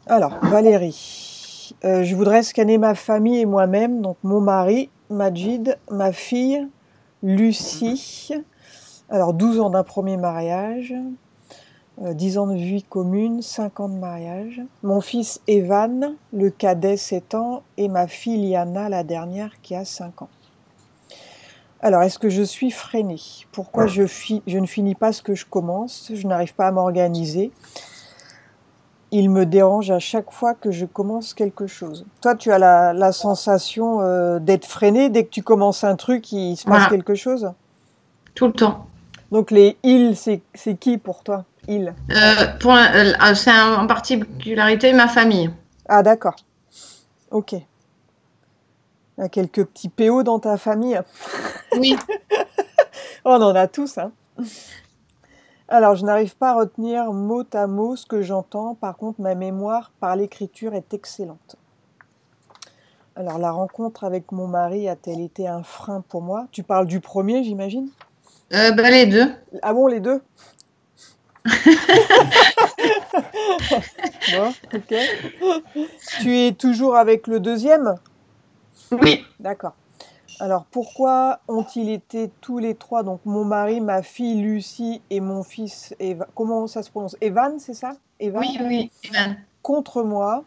Alors, Valérie, je voudrais scanner ma famille et moi-même, donc mon mari, Majid, ma fille, Lucie, alors 12 ans d'un premier mariage, 10 ans de vie commune, 5 ans de mariage, mon fils Evan, le cadet 7 ans, et ma fille Liana, la dernière, qui a 5 ans. Alors, est-ce que je suis freinée? Pourquoi je ne finis pas ce que je commence? Je n'arrive pas à m'organiser. Il me dérange à chaque fois que je commence quelque chose. Toi, tu as la sensation d'être freiné dès que tu commences un truc, il se passe Voilà, quelque chose. tout le temps. Donc les ils, c'est qui pour toi? Ils. C'est en particularité ma famille. Ah d'accord. Ok. Il y a quelques petits PO dans ta famille. Oui. On en a tous, hein. Alors, je n'arrive pas à retenir mot à mot ce que j'entends. Par contre, ma mémoire par l'écriture est excellente. Alors, la rencontre avec mon mari a-t-elle été un frein pour moi? Tu parles du premier, j'imagine? Les deux. Ah bon, les deux? Bon, ok. Tu es toujours avec le deuxième? Oui. D'accord. Alors, pourquoi ont-ils été tous les trois, donc mon mari, ma fille Lucie et mon fils Evan, comment ça se prononce? Evan, c'est ça? Evan? Oui, oui, Evan. Contre moi,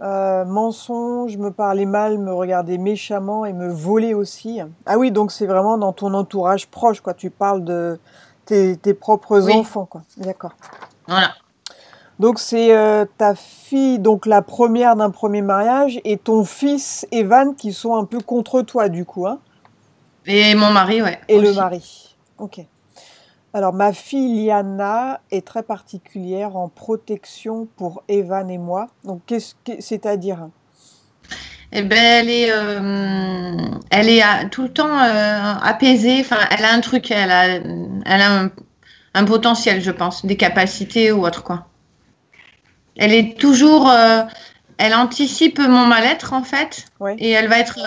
mensonge, me parler mal, me regarder méchamment et me voler aussi. Ah oui, donc c'est vraiment dans ton entourage proche, quoi. Tu parles de tes propres Oui, enfants, quoi. D'accord. voilà. Donc c'est ta fille, donc la première d'un premier mariage, et ton fils Evan qui sont un peu contre toi du coup, hein, Et mon mari, ouais, et le aussi. mari. Ok. Alors ma fille Liana est très particulière en protection pour Evan et moi. Donc c'est-à-dire? Eh ben, elle est tout le temps apaisée. Enfin, elle a un truc, elle a un potentiel, je pense, des capacités ou autre quoi. Elle est toujours, elle anticipe mon mal-être en fait, Ouais. et elle va être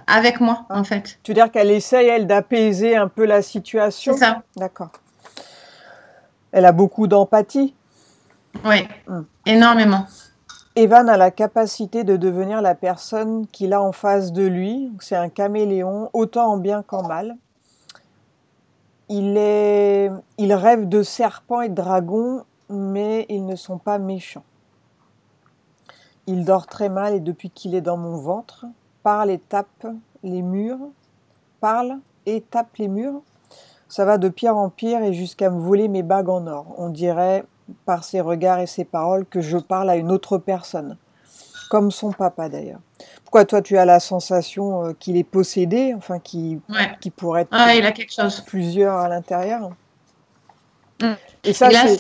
avec moi en Hein. fait. Tu veux dire qu'elle essaye, elle, d'apaiser un peu la C'est situation? ça. D'accord. Elle a beaucoup d'empathie. Oui, Hmm. énormément. Evan a la capacité de devenir la personne qu'il a en face de lui. C'est un caméléon, autant en bien qu'en mal. Il rêve de serpents et de dragons, mais ils ne sont pas méchants. Il dort très mal et depuis qu'il est dans mon ventre, parle et tape les murs, parle et tape les murs. Ça va de pire en pire et jusqu'à me voler mes bagues en or. On dirait, par ses regards et ses paroles, que je parle à une autre personne. Comme son papa d'ailleurs. Pourquoi toi tu as la sensation qu'il est possédé, enfin Ouais. qui pourrait être Ah, il a quelque chose. plusieurs à l'intérieur? Mm. Et Et ça là, c'est...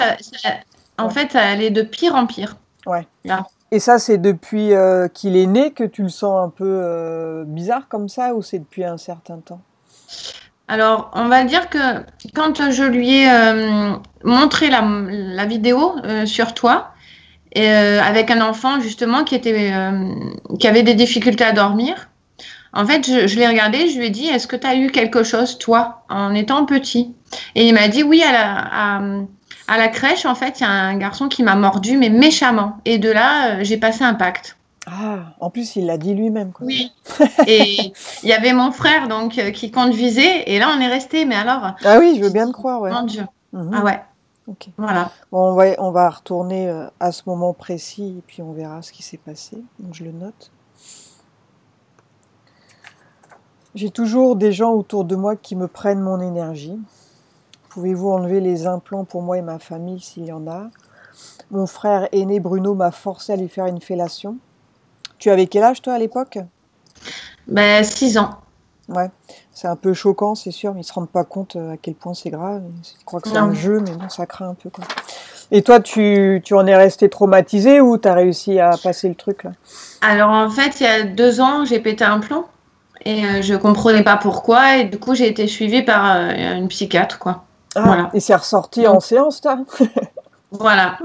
en Ouais, fait, elle est de pire en pire. ouais. Là. Et ça c'est depuis qu'il est né que tu le sens un peu bizarre comme ça ou c'est depuis un certain temps? Alors, on va dire que quand je lui ai montré la vidéo sur toi, avec un enfant justement qui avait des difficultés à dormir, en fait, je l'ai regardé, je lui ai dit, est-ce que tu as eu quelque chose, toi, en étant petit? Et il m'a dit, oui, à la crèche, en fait, il y a un garçon qui m'a mordu, mais méchamment. Et de là, j'ai passé un pacte. Ah, en plus il l'a dit lui-même quoi. Oui. Et il y avait mon frère donc qui conduisait, et là, on est resté. Mais alors, Ah oui, je veux j'ai bien te dit, croire, ouais. mon Dieu. Ah Mhm. ouais, Ok. voilà. Bon, on va retourner à ce moment précis et puis on verra ce qui s'est passé. Donc je le note. J'ai toujours des gens autour de moi qui me prennent mon énergie. Pouvez-vous enlever les implants pour moi et ma famille s'il y en a? Mon frère aîné Bruno m'a forcé à lui faire une fellation. Tu avais quel âge toi à l'époque? Ben, 6 ans. Ouais, c'est un peu choquant, c'est sûr, mais ils se rendent pas compte à quel point c'est grave. Ils croient que c'est un Non. jeu, mais bon, ça craint un peu quoi. Et toi, tu en es resté traumatisé ou t'as réussi à passer le truc là? Alors en fait, il y a 2 ans, j'ai pété un plomb et je comprenais pas pourquoi. Et du coup, j'ai été suivie par une psychiatre, quoi. Ah, Voilà. et c'est ressorti en Donc séance, toi? voilà.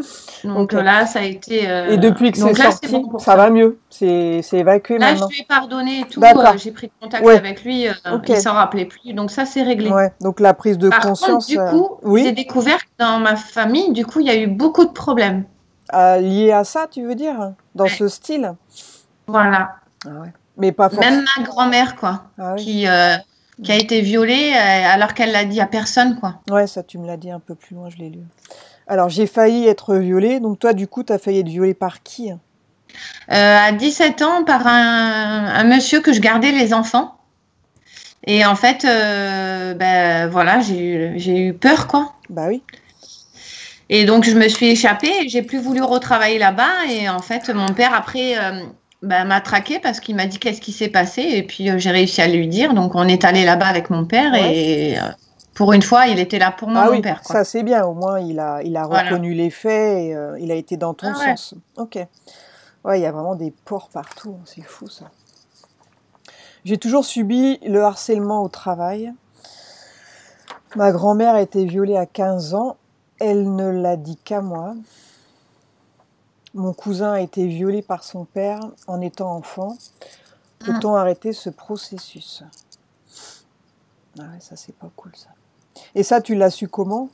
Donc Ok. là, ça a été. Et depuis que c'est Donc là, c'est sorti, bon pour ça ça. va mieux. C'est évacué Là, je maintenant. lui ai pardonné et tout. D'accord. J'ai pris contact Ouais. avec lui. Ok. Il s'en rappelait plus. Donc ça, c'est réglé. Ouais. Donc la prise de Par contre, conscience, du coup, j'ai oui. découvert que dans ma famille, du coup, il y a eu beaucoup de problèmes. Lié à ça, tu veux dire? Dans Ouais. ce style? Voilà. Ah ouais. Mais pas Même forcément. ma grand-mère, quoi, Ah oui. qui a été violée alors qu'elle l'a dit à personne, quoi. Ouais, ça, tu me l'as dit un peu plus loin, je l'ai lu. Alors, j'ai failli être violée. Donc, toi, du coup, tu as failli être violée par qui? À 17 ans, par un monsieur que je gardais les enfants. Et en fait, ben voilà, j'ai eu peur, quoi. Bah oui. Et donc, je me suis échappée et j'ai plus voulu retravailler là-bas. Et en fait, mon père, après, ben, m'a traqué parce qu'il m'a dit qu'est-ce qui s'est passé. Et puis, j'ai réussi à lui dire. Donc, on est allé là-bas avec mon père Ouais. et pour une fois, il était là pour moi, Ah mon oui, père, quoi. ça c'est bien. Au moins, il a Voilà. reconnu les faits et il a été dans ton Ah ouais. sens. Ok. Ouais, il y a vraiment des porcs partout. C'est fou, ça. J'ai toujours subi le harcèlement au travail. Ma grand-mère a été violée à 15 ans. Elle ne l'a dit qu'à moi. Mon cousin a été violé par son père en étant enfant. Mm. Peut-on arrêter ce processus? Ah ouais, ça c'est pas cool, ça. Et ça, tu l'as su comment?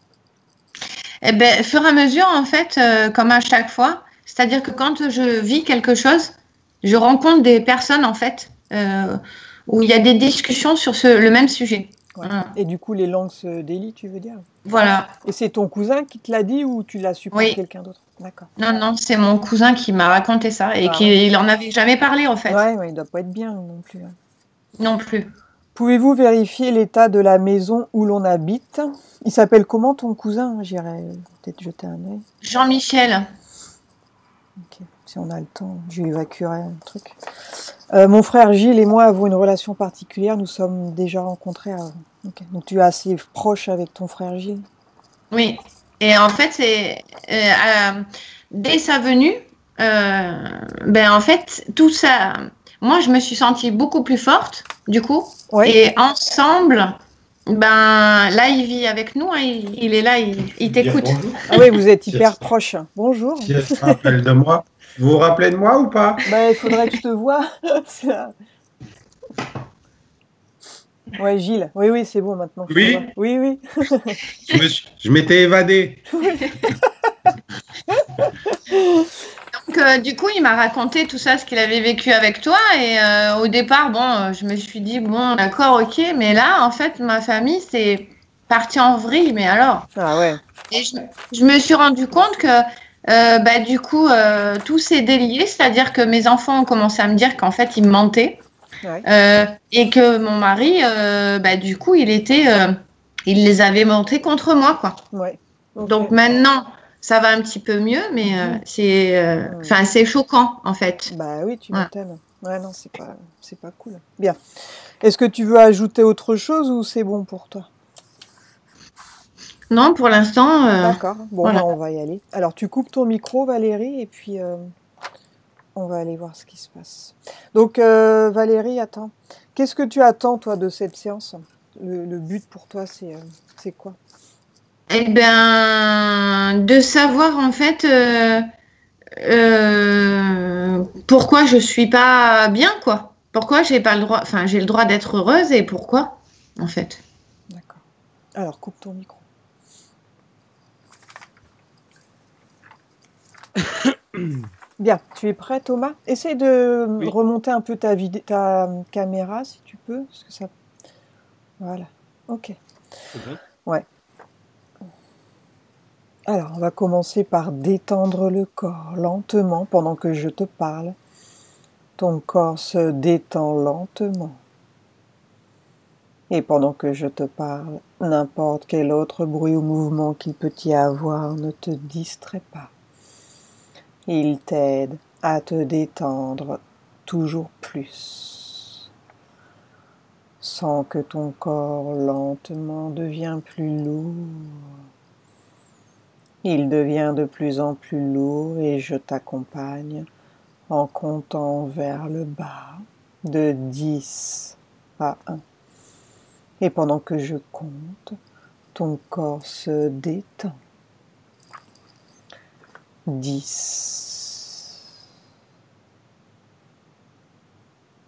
Eh ben, fur et à mesure, en fait, comme à chaque fois, c'est-à-dire que quand je vis quelque chose, je rencontre des personnes, en fait, où il y a des discussions sur le même sujet. Ouais. Voilà. Et du coup, les langues se délient, tu veux dire? Voilà. Et c'est ton cousin qui te l'a dit ou tu l'as su par Oui. quelqu'un d'autre? D'accord. Non, non, c'est mon cousin qui m'a raconté ça et Ah ouais. qui il en avait jamais parlé, en fait, Ouais, ouais, il doit pas être bien non plus, hein. non plus. Pouvez-vous vérifier l'état de la maison où l'on habite? Il s'appelle comment ton cousin? J'irai peut-être jeter un œil. Jean-Michel. Ok. Si on a le temps, je lui évacuerai un truc. Mon frère Gilles et moi avons une relation particulière. Nous sommes déjà rencontrés avant. Ok. Donc tu es assez proche avec ton frère Gilles. Oui. Et en fait, dès sa venue, ben en fait, tout ça, moi, je me suis sentie beaucoup plus forte, du coup. Oui. Et ensemble, ben là, il vit avec nous, hein, il est là, il Dire t'écoute. bonjour. Ah oui, vous êtes Si hyper proches. Bonjour. si elle se rappelle de moi. Vous vous rappelez de moi ou pas? Bah, il faudrait que je te voie. Ouais, Gilles. Oui, oui, c'est bon maintenant que je te vois. Oui, Oui, oui. je m'étais évadé. Donc, du coup, il m'a raconté tout ça, ce qu'il avait vécu avec toi. Et au départ, bon, je me suis dit, bon, d'accord, ok. Mais là, en fait, ma famille, c'est parti en vrille. Mais alors, Ah ouais. et je me suis rendu compte que, bah, du coup, tout s'est délié. C'est-à-dire que mes enfants ont commencé à me dire qu'en fait, ils me mentaient. Ouais. Et que mon mari, bah, du coup, il les avait mentés contre moi, quoi. Ouais. Ok. Donc maintenant, ça va un petit peu mieux, mais enfin, c'est choquant en fait. Bah oui, tu Ouais. m'étonnes. Ouais, non, c'est pas cool. Bien. Est-ce que tu veux ajouter autre chose ou c'est bon pour toi? Non, pour l'instant, D'accord. Bon, voilà. bah, on va y aller. Alors, tu coupes ton micro, Valérie, et puis on va aller voir ce qui se passe. Donc, Valérie, attends. Qu'est-ce que tu attends, toi, de cette séance? Le but pour toi, c'est quoi? Eh bien, de savoir en fait pourquoi je suis pas bien, quoi. Pourquoi j'ai pas le droit, enfin, j'ai le droit d'être heureuse et pourquoi, en fait. D'accord. Alors, coupe ton micro. Bien, tu es prêt, Thomas? Essaye de Oui. remonter un peu ta caméra, si tu peux, parce que ça... Voilà. Ok. Ouais. Alors, on va commencer par détendre le corps lentement pendant que je te parle. Ton corps se détend lentement. Et pendant que je te parle, n'importe quel autre bruit ou mouvement qu'il peut y avoir ne te distrait pas. Il t'aide à te détendre toujours plus. Sens que ton corps lentement devient plus lourd. Il devient de plus en plus lourd et je t'accompagne en comptant vers le bas de 10 à 1. Et pendant que je compte, ton corps se détend. 10,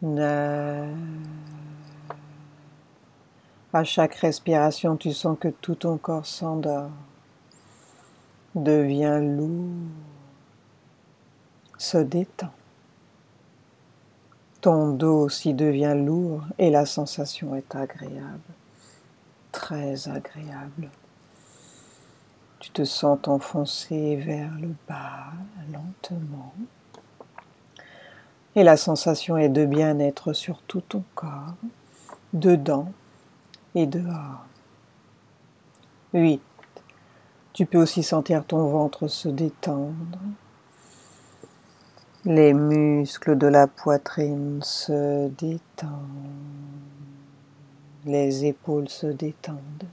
9. À chaque respiration, tu sens que tout ton corps s'endort, devient lourd. se détend. Ton dos aussi devient lourd et la sensation est agréable, très agréable. Tu te sens t'enfoncer vers le bas lentement et la sensation est de bien-être sur tout ton corps, dedans et dehors. 8. Tu peux aussi sentir ton ventre se détendre. Les muscles de la poitrine se détendent. Les épaules se détendent.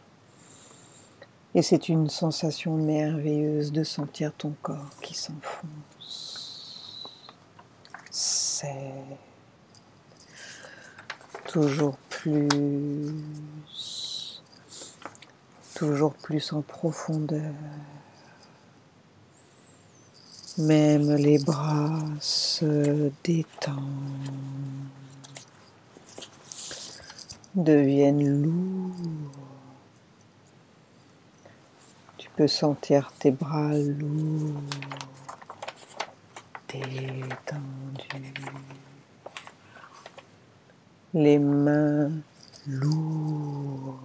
Et c'est une sensation merveilleuse de sentir ton corps qui s'enfonce. 7. Toujours plus en profondeur. Même les bras se détendent, deviennent lourds. Tu peux sentir tes bras lourds, détendus. Les mains lourdes.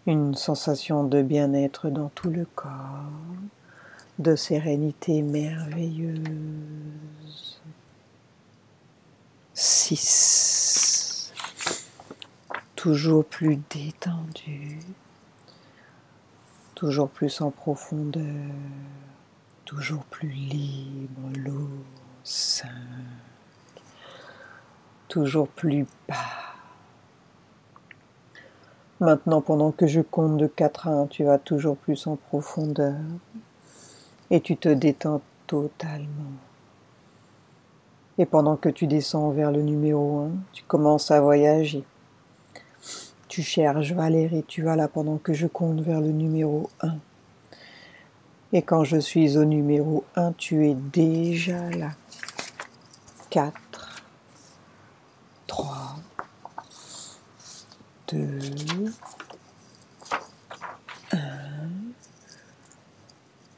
Une sensation de bien-être dans tout le corps. De sérénité merveilleuse. 6. Toujours plus détendu, toujours plus en profondeur, toujours plus libre, lourd. 5. Toujours plus bas. Maintenant, pendant que je compte de 4 à 1, tu vas toujours plus en profondeur. Et tu te détends totalement. Et pendant que tu descends vers le numéro 1, tu commences à voyager. Tu cherches Valérie, tu vas là pendant que je compte vers le numéro 1. Et quand je suis au numéro 1, tu es déjà là. 4, 3, 2, 1.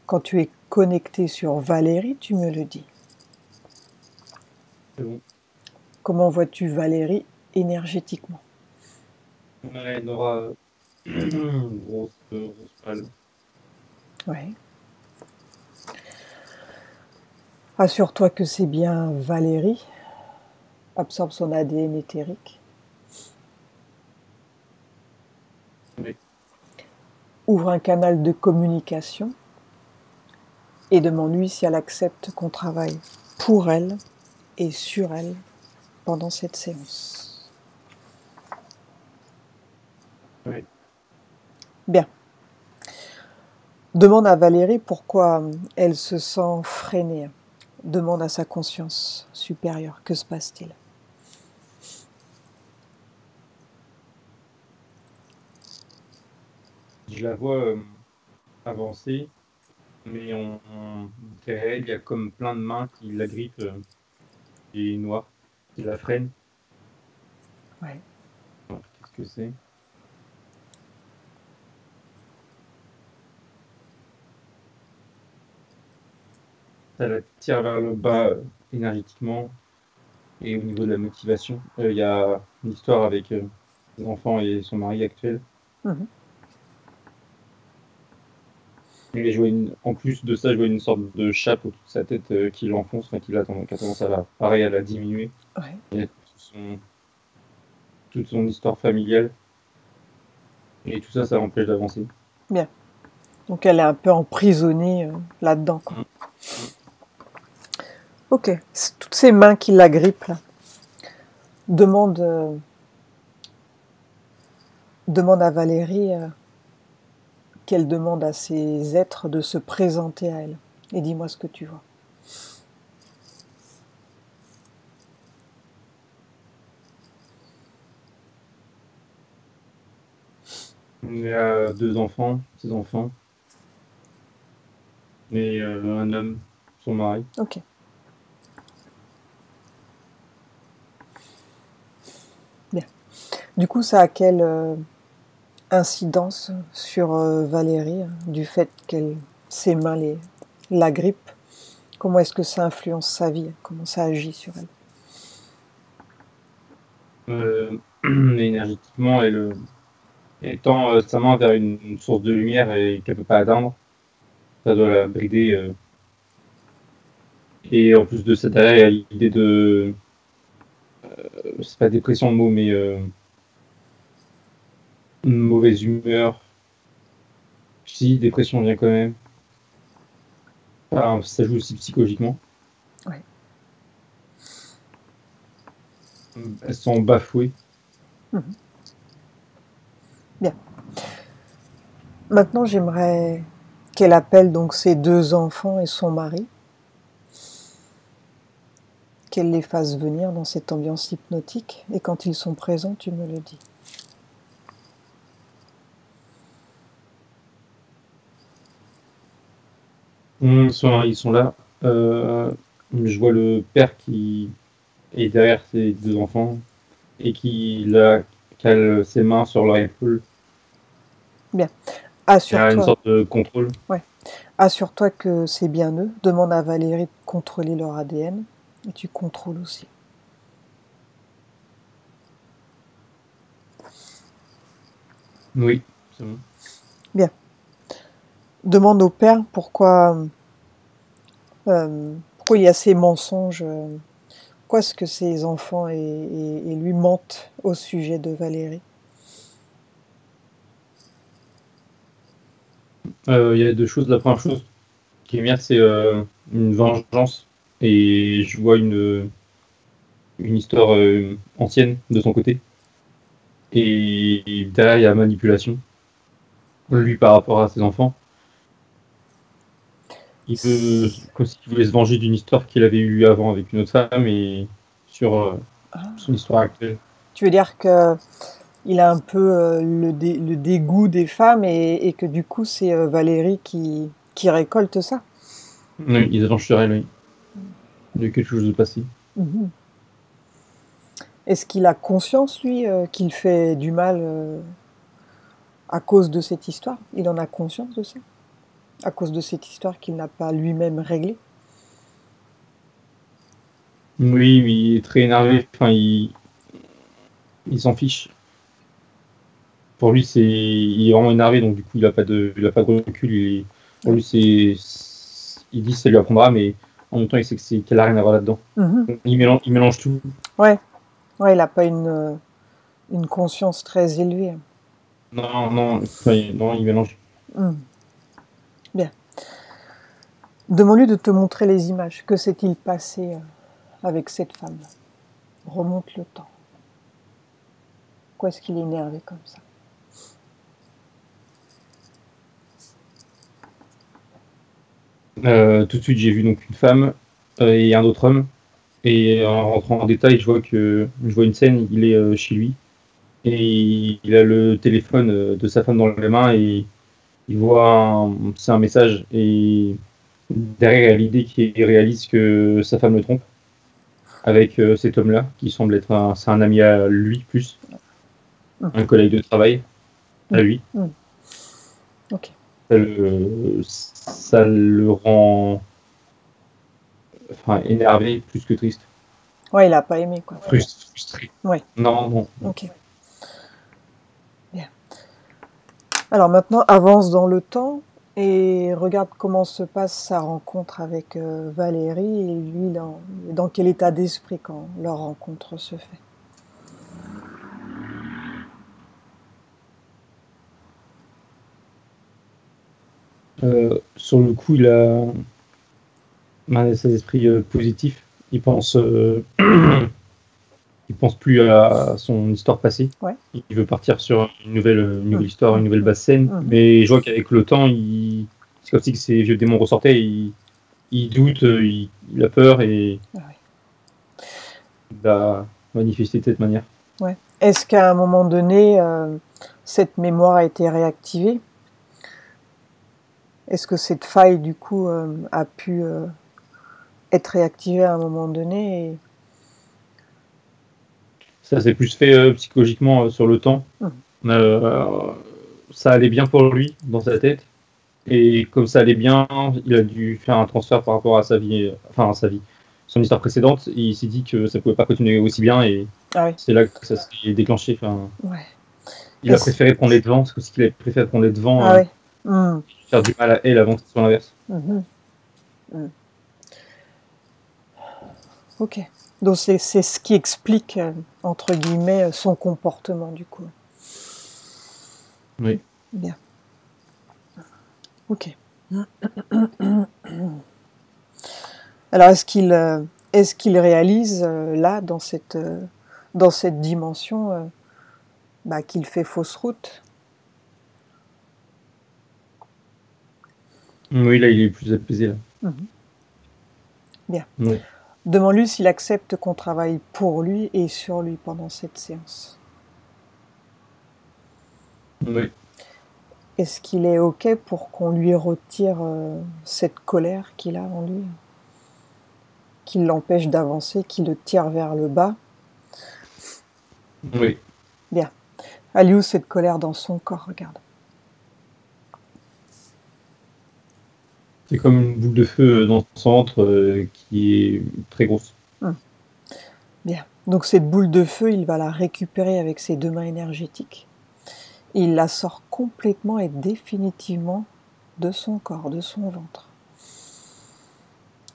Quand tu es connecté sur Valérie, tu me le dis. C'est bon. Comment vois-tu Valérie énergétiquement? Ouais, une aura grosse pâle. Ouais. Assure-toi que c'est bien Valérie. Absorbe son ADN éthérique. Oui. Ouvre un canal de communication et demande-lui si elle accepte qu'on travaille pour elle et sur elle pendant cette séance. Oui. Bien. Demande à Valérie pourquoi elle se sent freinée. Demande à sa conscience supérieure. Que se passe-t-il? Je la vois avancer, mais derrière elle, il y a comme plein de mains qui la grippent et noires, qui la freinent. Ouais. Alors, qu'est-ce que c'est? Ça la tire vers le bas énergétiquement et au niveau de la motivation. Il y a une histoire avec ses enfants et son mari actuel. Mhm. Et en plus de ça, je vois une sorte de chape au-dessus de sa tête qui l'enfonce, enfin, qui a tendance à pareil, à la diminuer. Ouais. Il y a toute son histoire familiale. Et tout ça, ça l'empêche d'avancer. Bien. Donc elle est un peu emprisonnée là-dedans, quoi. Ok. C'est toutes ces mains qui la grippent là. Demande à Valérie qu'elle demande à ces êtres de se présenter à elle. Et dis-moi ce que tu vois. Il a deux enfants, ses enfants. Et un homme, son mari. Ok. Bien. Du coup, ça a quelle incidence sur Valérie, du fait que ses mains la grippent? Comment est-ce que ça influence sa vie? Comment ça agit sur elle? Énergétiquement, elle tend sa main vers une source de lumière et qu'elle peut pas atteindre. Ça doit la brider. Et en plus de ça, derrière, il y a l'idée de. C'est pas dépression le mot, mais une mauvaise humeur. Si, dépression vient quand même. Enfin, ça joue aussi psychologiquement. Ouais. Elles sont bafouées. Bien. Maintenant, j'aimerais qu'elle appelle donc ses 2 enfants et son mari. Qu'elle les fasse venir dans cette ambiance hypnotique. Et quand ils sont présents, tu me le dis. Ils sont là. Je vois le père qui est derrière ses 2 enfants et qui là, cale ses mains sur leur épaule. Bien. Il y a une Assure-toi. sorte de contrôle. Assure-toi que c'est bien eux. Demande à Valérie de contrôler leur ADN. Et tu contrôles aussi. Oui, c'est bon. Demande au père pourquoi il y a ces mensonges. Pourquoi est-ce que ses enfants et lui mentent au sujet de Valérie? Il y a 2 choses. La première chose qui est bien, c'est une vengeance. Et je vois une histoire ancienne de son côté. Et derrière, il y a manipulation. Lui par rapport à ses enfants. Il veut, comme s'il voulait se venger d'une histoire qu'il avait eue avant avec une autre femme et sur son histoire actuelle. Tu veux dire que il a un peu le dégoût des femmes et que du coup c'est Valérie qui récolte ça? Oui, il se venge sur elle, oui. Il y a quelque chose de passé. Mhm. Est-ce qu'il a conscience, lui, qu'il fait du mal à cause de cette histoire? Il en a conscience de ça? À cause de cette histoire qu'il n'a pas lui-même réglée? Oui, mais il est très énervé. Enfin, il s'en fiche. Pour lui, il est vraiment énervé, donc du coup, il a pas de recul. Pour lui, il dit que ça lui apprendra, mais en même temps, il sait qu'elle a rien à voir là-dedans. Mhm. Il mélange tout. Ouais, il n'a pas une conscience très élevée. Non, il mélange. Mhm. Bien. Demande-lui de te montrer les images. Que s'est-il passé avec cette femme? Remonte le temps. Pourquoi est-ce qu'il est énervé comme ça? Tout de suite, j'ai vu donc une femme et un autre homme. Et en rentrant en détail, je vois une scène, il est chez lui. Et il a le téléphone de sa femme dans les mains et il voit c'est un message. Et derrière, il y a l'idée qu'il réalise que sa femme le trompe avec cet homme-là, qui semble être c'est un ami à lui plus, un collègue de travail à lui. Ok. Ça le rend énervé plus que triste. Ouais, il n'a pas aimé, quoi. Frustré. Ouais. Non. Ok. Bien. Alors maintenant, avance dans le temps et regarde comment se passe sa rencontre avec Valérie et lui, dans quel état d'esprit quand leur rencontre se fait. Sur le coup, il a un état d'esprit positif. Il pense, il pense plus à son histoire passée. Ouais. Il veut partir sur une nouvelle histoire, une nouvelle basse scène. Mais je vois qu'avec le temps, c'est comme si ces vieux démons ressortaient. Il doute, il a peur et il va manifester de cette manière. Ouais. Est-ce qu'à un moment donné, cette mémoire a été réactivée? Est-ce que cette faille, du coup, a pu être réactivée à un moment donné Ça s'est plus fait psychologiquement sur le temps. Ça allait bien pour lui dans sa tête. Et comme ça allait bien, il a dû faire un transfert par rapport à sa vie, son histoire précédente. Et il s'est dit que ça pouvait pas continuer aussi bien et Ah oui. c'est là que ça s'est déclenché. Ouais. Il a préféré prendre les devants, c'est aussi qu'il a préféré prendre les devants, Ah oui. faire du mal à elle avant que ce soit l'inverse. Ok. Donc c'est ce qui explique, entre guillemets, son comportement du coup. Oui. Bien. Ok. Alors est-ce qu'il réalise là dans cette dimension qu'il fait fausse route? Oui, là il est plus apaisé là. Bien. Oui. Demande-lui s'il accepte qu'on travaille pour lui et sur lui pendant cette séance. Oui. Est-ce qu'il est ok pour qu'on lui retire cette colère qu'il a en lui, qui l'empêche d'avancer, qui le tire vers le bas? Oui. Bien. Elle est où cette colère dans son corps? Regarde. C'est comme une boule de feu dans son ventre qui est très grosse. Bien. Donc cette boule de feu, il va la récupérer avec ses 2 mains énergétiques. Il la sort complètement et définitivement de son corps, de son ventre.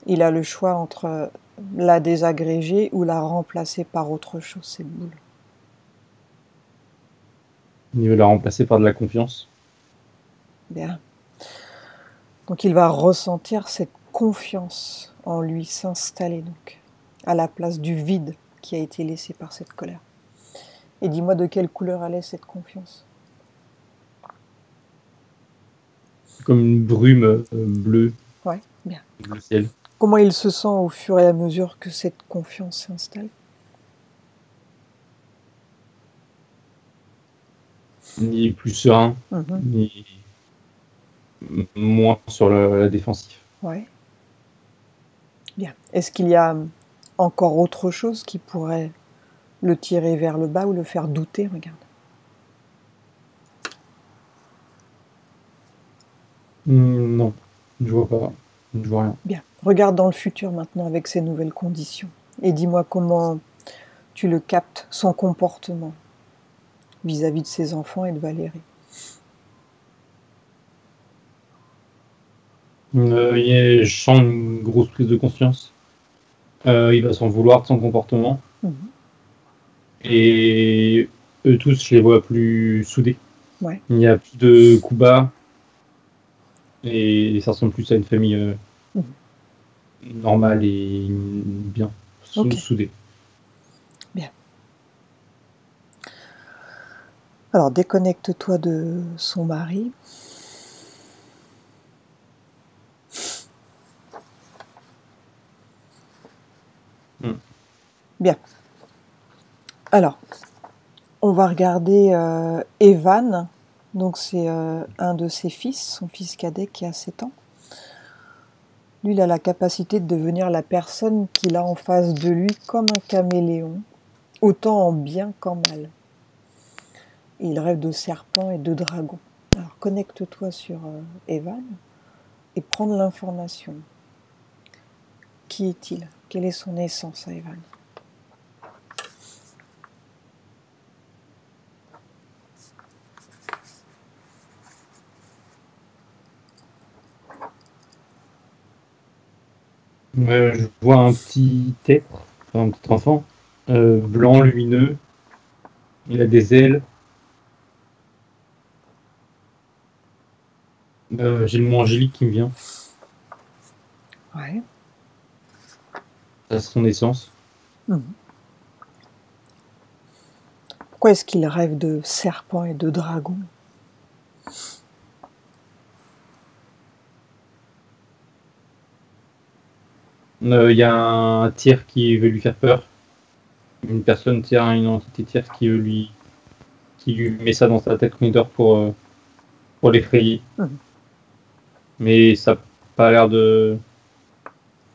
Il a le choix entre la désagréger ou la remplacer par autre chose, cette boule. Il veut la remplacer par de la confiance. Bien. Donc il va ressentir cette confiance en lui s'installer donc à la place du vide qui a été laissé par cette colère. Et dis-moi de quelle couleur elle est cette confiance? Comme une brume bleue. Ouais, bien. Le ciel. Comment il se sent au fur et à mesure que cette confiance s'installe? Il est plus serein, il est moins sur la défensive. Ouais. Bien. Est-ce qu'il y a encore autre chose qui pourrait le tirer vers le bas ou le faire douter? Regarde. Non, je vois pas. Je vois rien. Bien. Regarde dans le futur maintenant avec ces nouvelles conditions. Et dis-moi comment tu le captes, son comportement vis-à-vis de ses enfants et de Valérie. Je sens une grosse prise de conscience. Il va s'en vouloir de son comportement. Et eux tous, je les vois plus soudés. Ouais. Il n'y a plus de coups bas. Et ça ressemble plus à une famille normale et bien soudée. Bien. Alors déconnecte-toi de son mari. Bien. Alors, on va regarder Evan. Donc c'est un de ses fils, son fils cadet qui a 7 ans. Lui, il a la capacité de devenir la personne qu'il a en face de lui comme un caméléon, autant en bien qu'en mal. Et il rêve de serpents et de dragons. Alors connecte-toi sur Evan et prends de l'information. Qui est-il? Quelle est son essence à Evan? Je vois un petit être, un petit enfant, blanc, lumineux. Il a des ailes. J'ai le mot angélique qui me vient. Ouais. Ça, c'est son essence. Pourquoi est-ce qu'il rêve de serpents et de dragons? Il y a un tiers qui veut lui faire peur. Une personne tiers, une entité tierce qui lui met ça dans sa tête pour l'effrayer. Mais ça n'a pas l'air de...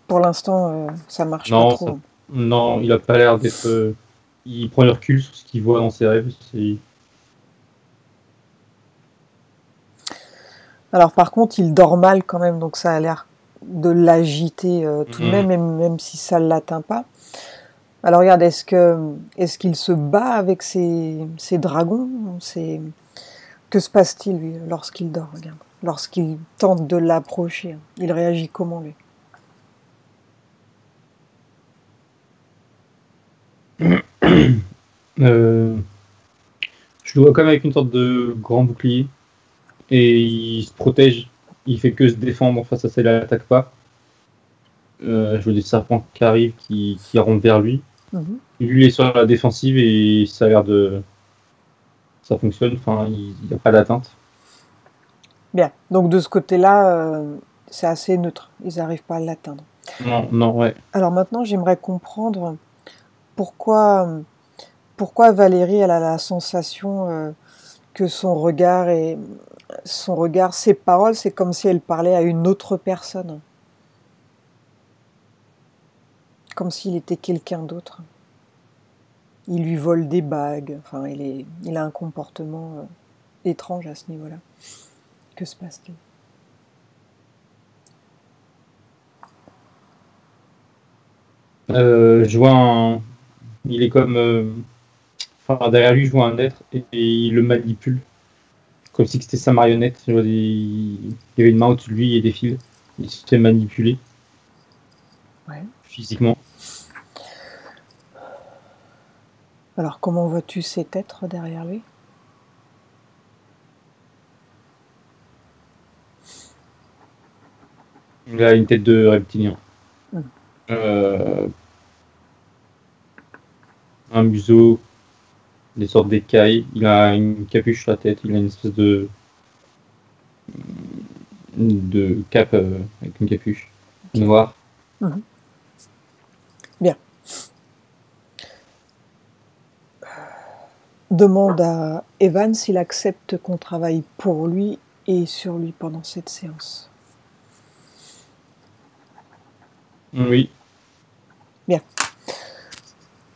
Pour l'instant, ça marche pas trop. Non, il a pas l'air d'être... Il prend du recul sur ce qu'il voit dans ses rêves. Alors par contre, il dort mal quand même, donc ça a l'air de l'agiter tout de même, même si ça ne l'atteint pas. Alors regarde, est-ce qu'il se bat avec ses dragons? Que se passe-t-il lui lorsqu'il dort? Regarde, lorsqu'il tente de l'approcher, il réagit comment lui? Je le vois comme avec une sorte de grand bouclier et il se protège. Il fait que se défendre face à ça, il l'attaque pas. Je vois des serpents qui arrivent, qui rentrent vers lui. Lui, il est sur la défensive et ça a l'air de... Ça fonctionne, enfin, il n'y a pas d'atteinte. Bien, donc de ce côté-là, c'est assez neutre, ils n'arrivent pas à l'atteindre. Non, ouais. Alors maintenant, j'aimerais comprendre pourquoi Valérie, elle a la sensation que son regard, ses paroles, c'est comme si elle parlait à une autre personne. Comme s'il était quelqu'un d'autre. Il lui vole des bagues, enfin, il a un comportement étrange à ce niveau-là. Que se passe-t-il? Je vois il est comme... Enfin, derrière lui, je vois un être et il le manipule. Comme si c'était sa marionnette. Je vois il y avait une main au-dessus de lui et des fils. Il se fait manipuler. Ouais. Physiquement. Alors, comment vois-tu cet être derrière lui? Il a une tête de reptilien. Un museau, des sortes d'écailles. Il a une capuche sur la tête. Il a une espèce de cape avec une capuche noire. Bien. Demande à Evan s'il accepte qu'on travaille pour lui et sur lui pendant cette séance. Oui. Bien.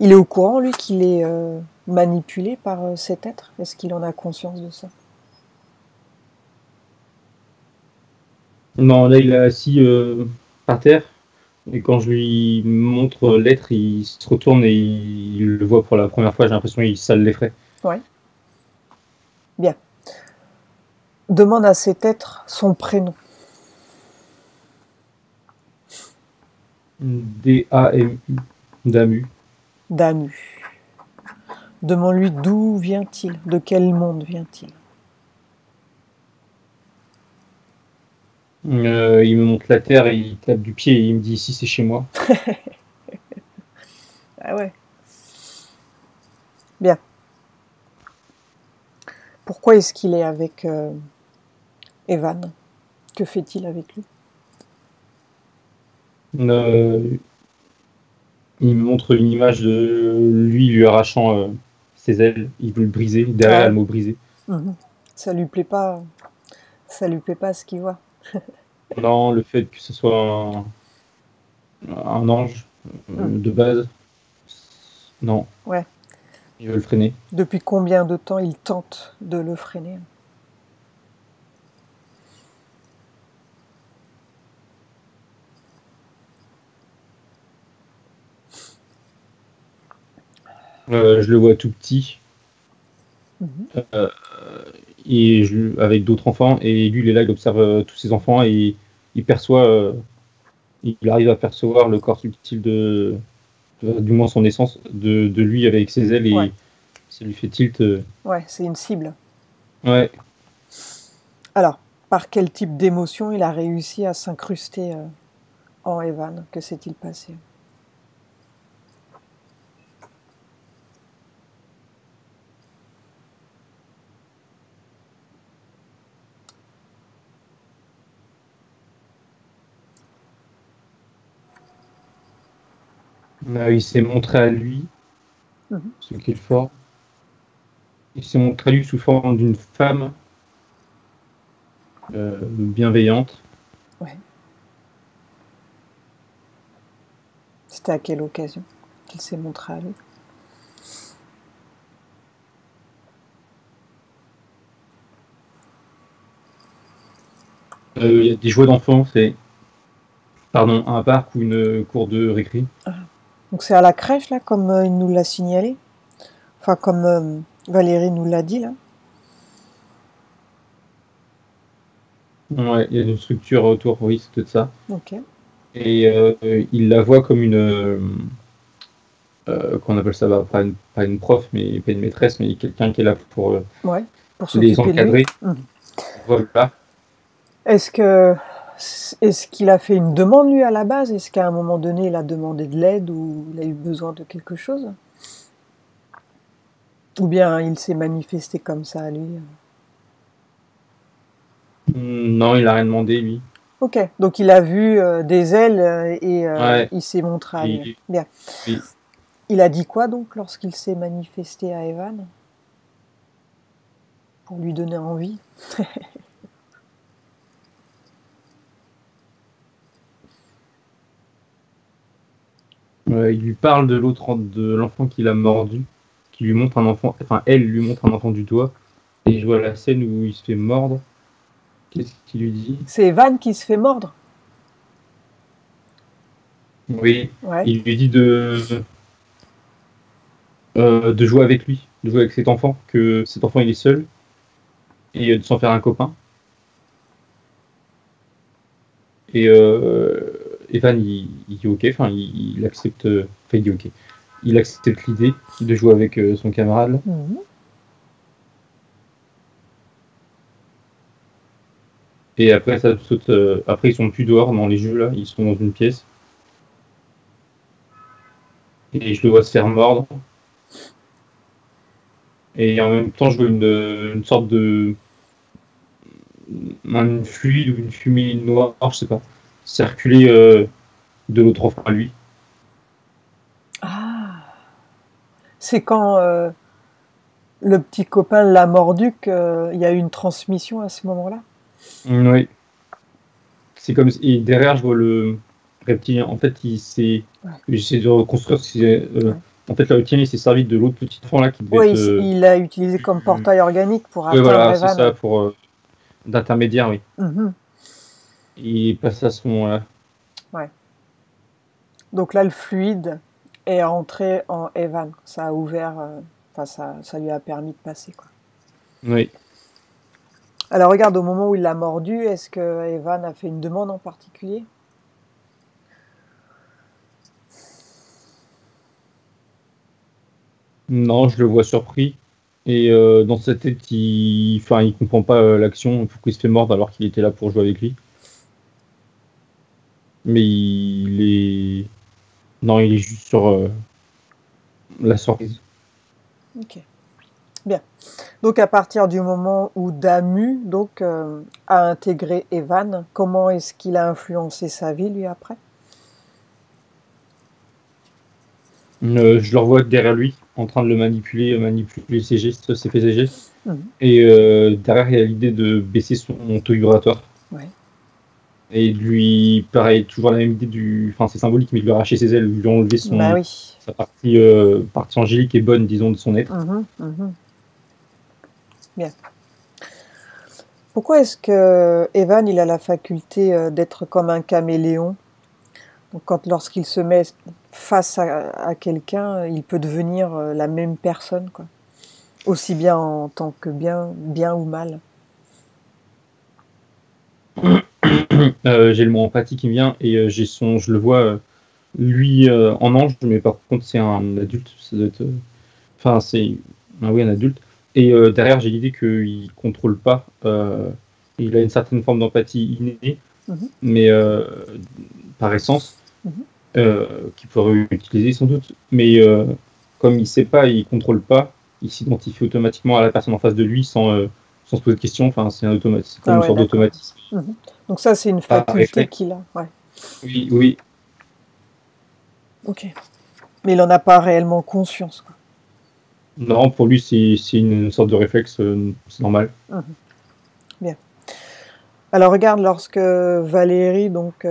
Il est au courant, lui, qu'il est manipulé par cet être? Est-ce qu'il en a conscience de ça? Non, là, il est assis par terre. Et quand je lui montre l'être, il se retourne et il le voit pour la première fois. J'ai l'impression que ça l'effraie. Ouais. Bien. Demande à cet être son prénom. D-A-M-U. Damu. Damu. Demande-lui d'où vient-il, de quel monde vient-il. Il me montre la terre et il tape du pied et il me dit ici c'est chez moi. Ah ouais. Bien. Pourquoi est-ce qu'il est avec Evan? Que fait-il avec lui? Il me montre une image de lui arrachant ses ailes. Il veut le briser. Derrière, le mot briser. Ça lui plaît pas ce qu'il voit. Non, le fait que ce soit un ange de base, non. Ouais. Il veut le freiner. Depuis combien de temps il tente de le freiner? Je le vois tout petit. Et avec d'autres enfants. Et lui, il est là, il observe tous ses enfants et il perçoit... il arrive à percevoir le corps subtil du moins son essence de lui avec ses ailes et ça lui fait tilt. Ouais, c'est une cible. Ouais. Alors, par quel type d'émotion il a réussi à s'incruster en Evan? Que s'est-il passé? Il s'est montré à lui, ce qui est fort. Il s'est montré à lui sous forme d'une femme bienveillante. Ouais. C'était à quelle occasion qu'il s'est montré à lui? Il y a des jouets d'enfants, c'est un parc ou une cour de récré. Donc c'est à la crèche, là, comme il nous l'a signalé. Enfin, comme Valérie nous l'a dit, là. Ouais, il y a une structure autour, oui, c'est peut-être ça. Ok. Et il la voit comme qu'on appelle ça, pas une prof, mais pas une maîtresse, mais quelqu'un qui est là pour Ouais, pour les s'occuper de lui. encadrer. Mhm. Voilà. Est-ce qu'il a fait une demande, lui, à la base? Est-ce qu'à un moment donné, il a demandé de l'aide ou il a eu besoin de quelque chose? Ou bien il s'est manifesté comme ça à lui? Non, il a rien demandé, lui. Ok, donc il a vu des ailes et Ouais. il s'est montré à lui. Et- Bien. et- Il a dit quoi donc lorsqu'il s'est manifesté à Evan? Pour lui donner envie? il lui parle de l'enfant qu'il a mordu, qui lui montre un enfant, enfin elle lui montre un enfant du doigt, et je vois la scène où il se fait mordre. Qu'est-ce qu'il lui dit? C'est Evan qui se fait mordre? Oui, Ouais. il lui dit de jouer avec lui, de jouer avec cet enfant, que cet enfant il est seul, et de s'en faire un copain. Et Evan il dit ok, enfin il accepte, enfin il dit ok, il accepte l'idée de jouer avec son camarade. Mhm. Et après ça saute, après ils sont plus dehors dans les jeux là, ils sont dans une pièce. Et je le vois se faire mordre. Et en même temps, je vois une sorte de. Un fluide ou une fumée noire, je sais pas, circuler de l'autre enfant à lui. Ah, c'est quand le petit copain l'a mordu qu'il y a eu une transmission à ce moment-là? Oui. C'est comme. Et derrière, je vois le reptilien. En fait, il s'est. Ouais. J'essaie de reconstruire. Ouais. En fait, le reptilien, il s'est servi de l'autre petit enfant là qui devait Oui, être. il l'a utilisé comme portail organique pour Oui, atteindre voilà, c'est Evan. ça, pour. D'intermédiaire, oui. Mhm. Il passe à ce moment-là. Ouais. Donc là, le fluide est entré en Evan. Ça a ouvert, enfin, ça lui a permis de passer, quoi. Oui. Alors regarde, au moment où il l'a mordu, est-ce que Evan a fait une demande en particulier? Non, je le vois surpris. Et dans sa tête, il comprend pas l'action, pourquoi il se fait mordre alors qu'il était là pour jouer avec lui. Mais il est. Non, il est juste sur la surprise. Ok, bien. Donc à partir du moment où Damu donc, a intégré Evan, comment est-ce qu'il a influencé sa vie, lui, après? Je le revois derrière lui, en train de le manipuler ses gestes, ses faits et gestes. Mhm. Et derrière, il y a l'idée de baisser son taux vibratoire. Ouais. Et de lui, pareil, toujours la même idée du. Enfin, c'est symbolique, mais de lui arracher ses ailes, de lui enlever Bah oui. sa partie angélique et bonne, disons, de son être. Mhm, mhm. Bien. Pourquoi est-ce que Evan il a la faculté d'être comme un caméléon? Donc lorsqu'il se met face à quelqu'un, il peut devenir la même personne, quoi. Aussi bien en tant que bien ou mal. J'ai le mot empathie qui me vient et je le vois lui en ange, mais par contre c'est un adulte, ça doit être, enfin c'est, oui un adulte. Et derrière j'ai l'idée qu'il contrôle pas, il a une certaine forme d'empathie innée, Mhm. mais par essence, Mhm. qu'il pourrait utiliser sans doute, mais comme il sait pas, il contrôle pas, il s'identifie automatiquement à la personne en face de lui sans se poser de questions. Enfin c'est un automatisme, c'est comme Ah une ouais, sorte d'accord. d'automatisme. Mhm. Donc ça, c'est une Par faculté réflexe. qu'il a. Ouais. Oui, oui. Ok. Mais il en a pas réellement conscience, quoi. Non, pour lui, c'est une sorte de réflexe, c'est normal. Mhm. Bien. Alors regarde, lorsque Valérie, donc,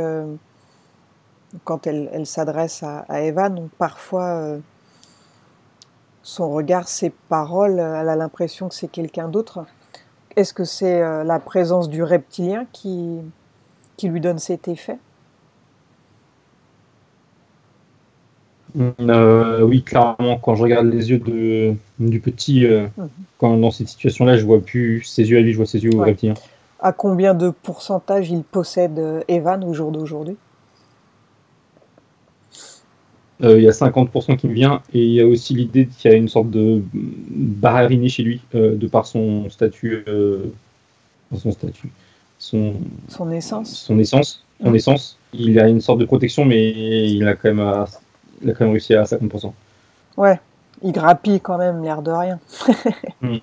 quand elle s'adresse à Evan, donc parfois son regard, ses paroles, elle a l'impression que c'est quelqu'un d'autre. Est-ce que c'est la présence du reptilien qui lui donne cet effet? Oui, clairement, quand je regarde les yeux du petit, quand dans cette situation-là, je vois plus ses yeux à lui, je vois ses yeux au reptilien. À combien de pourcentage il possède Evan au jour d'aujourd'hui? Il y a 50% qui me vient, et il y a aussi l'idée qu'il y a une sorte de barrière innée chez lui, de par son statut, Son essence? son essence. Il a une sorte de protection, mais il a quand même réussi à 50%. Ouais, il grappille quand même, l'air de rien. Ouais.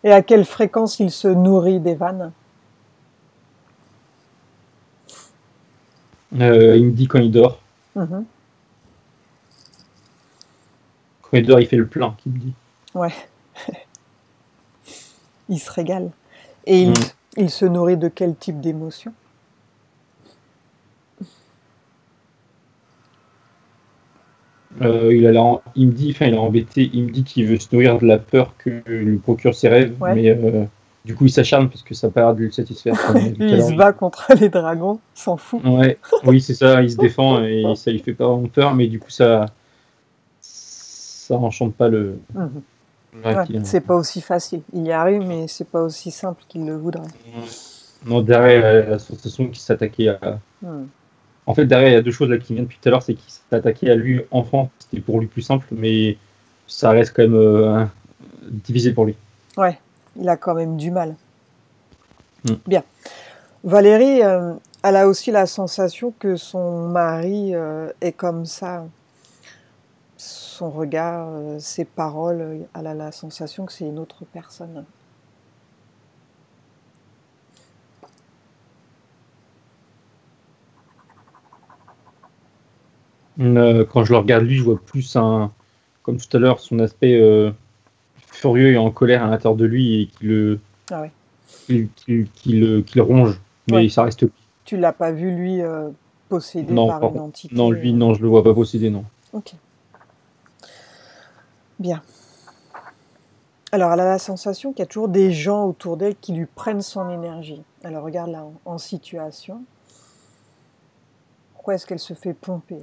Et à quelle fréquence il se nourrit d'Evan? Il me dit quand il dort. Mhm. Quand il dort, il fait le plein, qu'il me dit. Ouais. Il se régale. Et il se nourrit de quel type d'émotion? Il me dit, il est embêté, il me dit qu'il veut se nourrir de la peur que lui procure ses rêves, mais du coup il s'acharne parce que ça n'a pas l'air de le satisfaire. Il se bat contre les dragons, s'en fout. Ouais, oui, c'est ça, il se défend et ça lui fait pas vraiment peur, mais du coup ça enchante pas le. C'est pas aussi facile. Il y arrive, mais c'est pas aussi simple qu'il le voudrait. Non, derrière la sensation qu'il s'attaquait à. En fait, derrière, il y a deux choses là qui viennent depuis tout à l'heure, c'est qu'il s'est attaqué à lui enfant, c'était pour lui plus simple, mais ça reste quand même difficile pour lui. Ouais, il a quand même du mal. Bien. Valérie, elle a aussi la sensation que son mari est comme ça. Son regard, ses paroles, elle a la sensation que c'est une autre personne. Quand je le regarde lui, je vois plus comme tout à l'heure, son aspect furieux et en colère à l'intérieur de lui et qui le ronge, mais ça reste. Tu l'as pas vu lui possédé par une entité? Non, lui, non, je le vois pas possédé, non. Ok. Bien. Alors, elle a la sensation qu'il y a toujours des gens autour d'elle qui lui prennent son énergie. Alors, regarde là, en situation. Pourquoi est-ce qu'elle se fait pomper?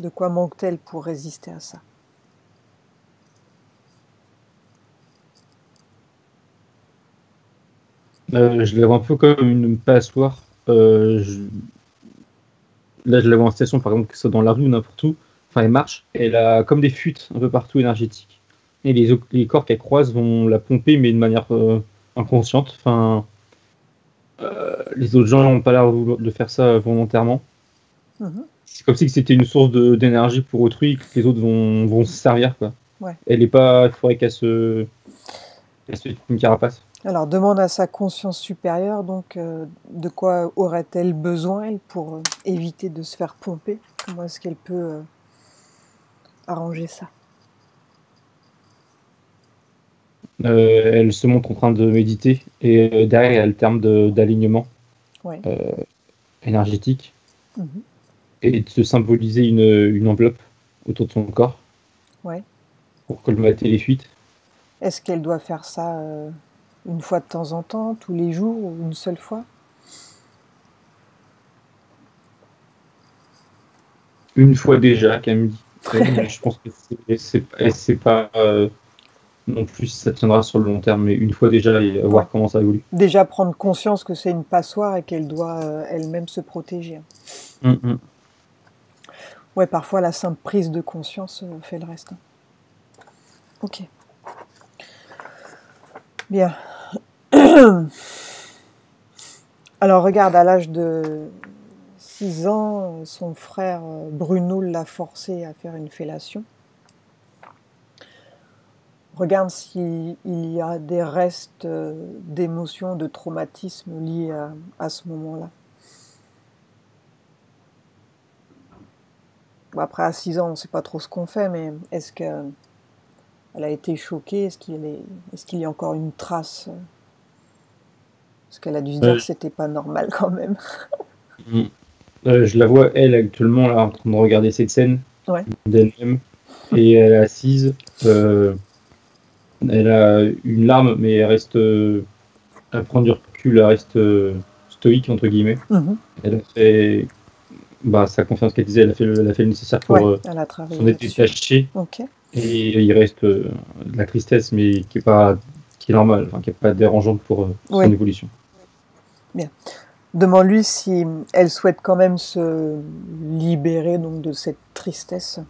De quoi manque-t-elle pour résister à ça? Je la vois un peu comme une passoire. Là, je la vois en station, par exemple, que ce soit dans la rue ou n'importe où. Enfin, elle marche. Elle a comme des fuites un peu partout énergétiques. Et les corps qu'elle croise vont la pomper, mais de manière inconsciente. Enfin, les autres gens n'ont pas l'air de faire ça volontairement. C'est comme si c'était une source d'énergie pour autrui et que les autres vont se servir, quoi. Ouais. Elle n'est pas. Il faudrait qu'elle se une carapace. Alors, demande à sa conscience supérieure, donc, de quoi aurait-elle besoin, elle, pour éviter de se faire pomper? Comment est-ce qu'elle peut arranger ça? Elle se montre en train de méditer et derrière, il y a le terme d'alignement énergétique et de se symboliser une enveloppe autour de son corps pour colmater les fuites. Est-ce qu'elle doit faire ça une fois de temps en temps, tous les jours, ou une seule fois? Une fois déjà, qu'elle me dit. Je pense que c'est pas non plus, ça tiendra sur le long terme, mais une fois déjà, et voir comment ça évolue. Déjà prendre conscience que c'est une passoire et qu'elle doit elle-même se protéger. Ouais, parfois la simple prise de conscience fait le reste. Ok. Bien. Alors regarde, à l'âge de 6 ans, son frère Bruno l'a forcé à faire une fellation. Regarde s'il y a des restes d'émotions, de traumatismes liés à ce moment-là. Bon, après, à 6 ans, on ne sait pas trop ce qu'on fait, mais est-ce qu'elle a été choquée? Est-ce qu'il y a encore une trace? Parce qu'elle a dû se dire que c'était pas normal quand même. Je la vois, elle, actuellement, là, en train de regarder cette scène d'elle-même. Et elle est assise. Elle a une larme, mais elle reste. Elle prend du recul, elle reste stoïque, entre guillemets. Elle a fait, sa confiance qu'elle disait, elle a fait le nécessaire pour elle a travaillé s'en détacher. Okay. Et il reste de la tristesse, mais qui est normale, qui n'est pas dérangeante pour son évolution. Bien. Demande-lui si elle souhaite quand même se libérer donc de cette tristesse,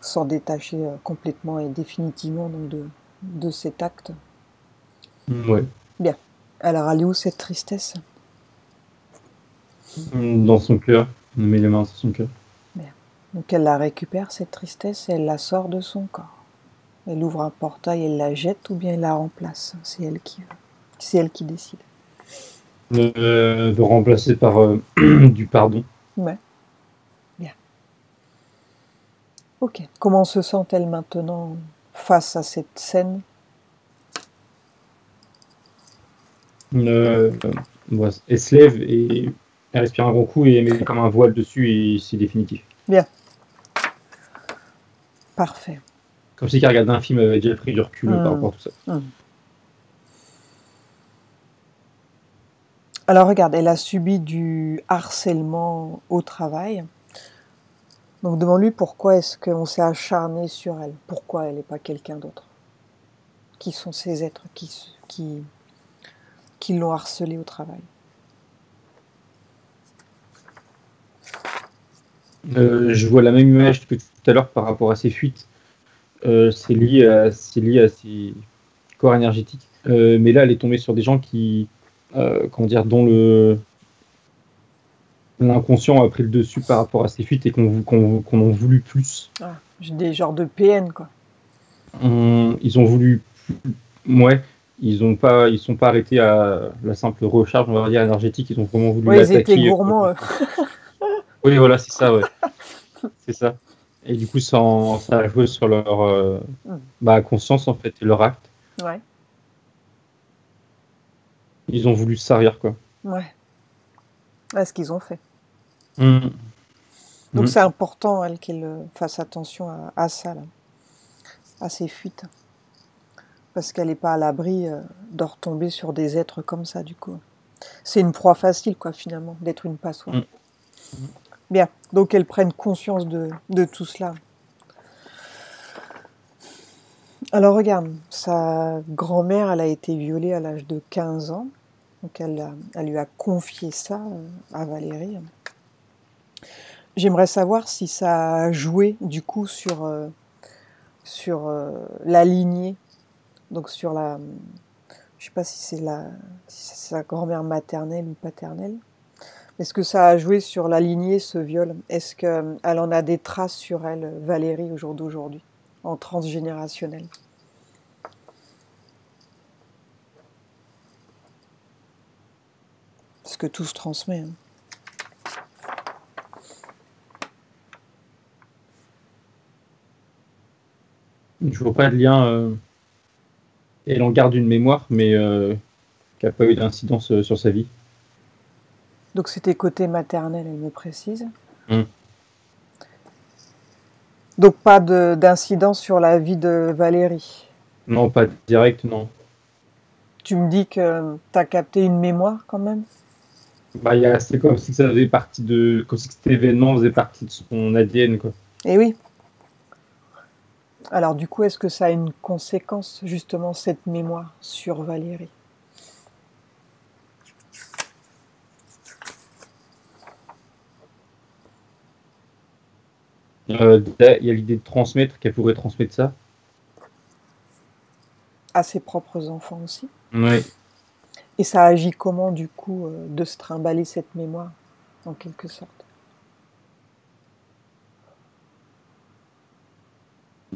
s'en détacher complètement et définitivement donc de cet acte. Ouais. Bien. Alors, elle est où cette tristesse? Dans son cœur. Elle met les mains sur son cœur. Bien. Donc elle la récupère, cette tristesse, et elle la sort de son corps. Elle ouvre un portail, elle la jette ou bien elle la remplace. C'est elle qui veut. C'est elle qui décide. Veut remplacer par du pardon. Ouais. Bien. Ok. Comment se sent-elle maintenant face à cette scène? Elle se lève et elle respire un grand coup et met comme un voile dessus et c'est définitif. Bien. Parfait. Comme si elle regardait un film, elle avait déjà pris du recul par rapport à tout ça. Alors regarde, elle a subi du harcèlement au travail. Donc demande-lui pourquoi est-ce qu'on s'est acharné sur elle. Pourquoi elle n'est pas quelqu'un d'autre? Qui sont ces êtres qui l'ont harcelée au travail? Je vois la même image que tout à l'heure par rapport à ses fuites. C'est lié à ses corps énergétiques. Mais là, elle est tombée sur des gens qui, dont l'inconscient a pris le dessus par rapport à ses fuites et qu'on en voulu plus. Ah, des genres de PN, quoi. Ils ont voulu... Ouais, ils sont pas arrêtés à la simple recharge, on va dire, énergétique. Ils ont vraiment voulu l'attaquer. Ils étaient gourmands. Oui, voilà, c'est ça, ouais. C'est ça. Et du coup, ça a joué sur leur conscience, en fait, et leur acte. Ouais. Ils ont voulu se servir, quoi. Ouais. C'est ce qu'ils ont fait. Donc c'est important, elle, qu'elle fasse attention à ça, là. À ces fuites. Parce qu'elle n'est pas à l'abri de retomber sur des êtres comme ça, du coup. C'est une proie facile, quoi, finalement, d'être une passoire. Bien, donc elles prennent conscience de tout cela. Alors regarde, sa grand-mère, elle a été violée à l'âge de 15 ans. Donc elle lui a confié ça à Valérie. J'aimerais savoir si ça a joué du coup sur la lignée. Donc sur la... Je sais pas si c'est sa grand-mère maternelle ou paternelle. Est-ce que ça a joué sur la lignée, ce viol? Est-ce qu'elle en a des traces sur elle, Valérie, au jour d'aujourd'hui, en transgénérationnel? Parce que tout se transmet. Hein. Je vois pas de lien. Elle en garde une mémoire, mais qui n'a pas eu d'incidence sur sa vie. Donc c'était côté maternel, elle me précise. Donc pas d'incidence sur la vie de Valérie? Non, pas direct, non. Tu me dis que tu as capté une mémoire quand même? C'est comme si ça faisait partie comme si cet événement faisait partie de son ADN, quoi. Eh oui. Alors du coup, est-ce que ça a une conséquence, justement, cette mémoire sur Valérie? Il y a l'idée de transmettre, qu'elle pourrait transmettre ça. À ses propres enfants aussi? Oui. Et ça agit comment, du coup, de se trimballer cette mémoire, en quelque sorte?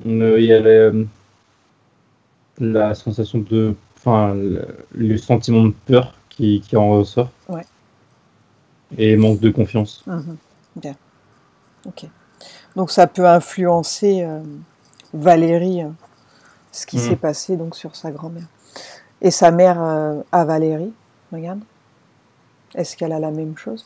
Il y a la sensation de... le sentiment de peur qui en ressort. Ouais. Et manque de confiance. Bien. Ok. Donc ça peut influencer Valérie, ce qui s'est passé donc sur sa grand-mère. Et sa mère à Valérie, regarde. Est-ce qu'elle a la même chose?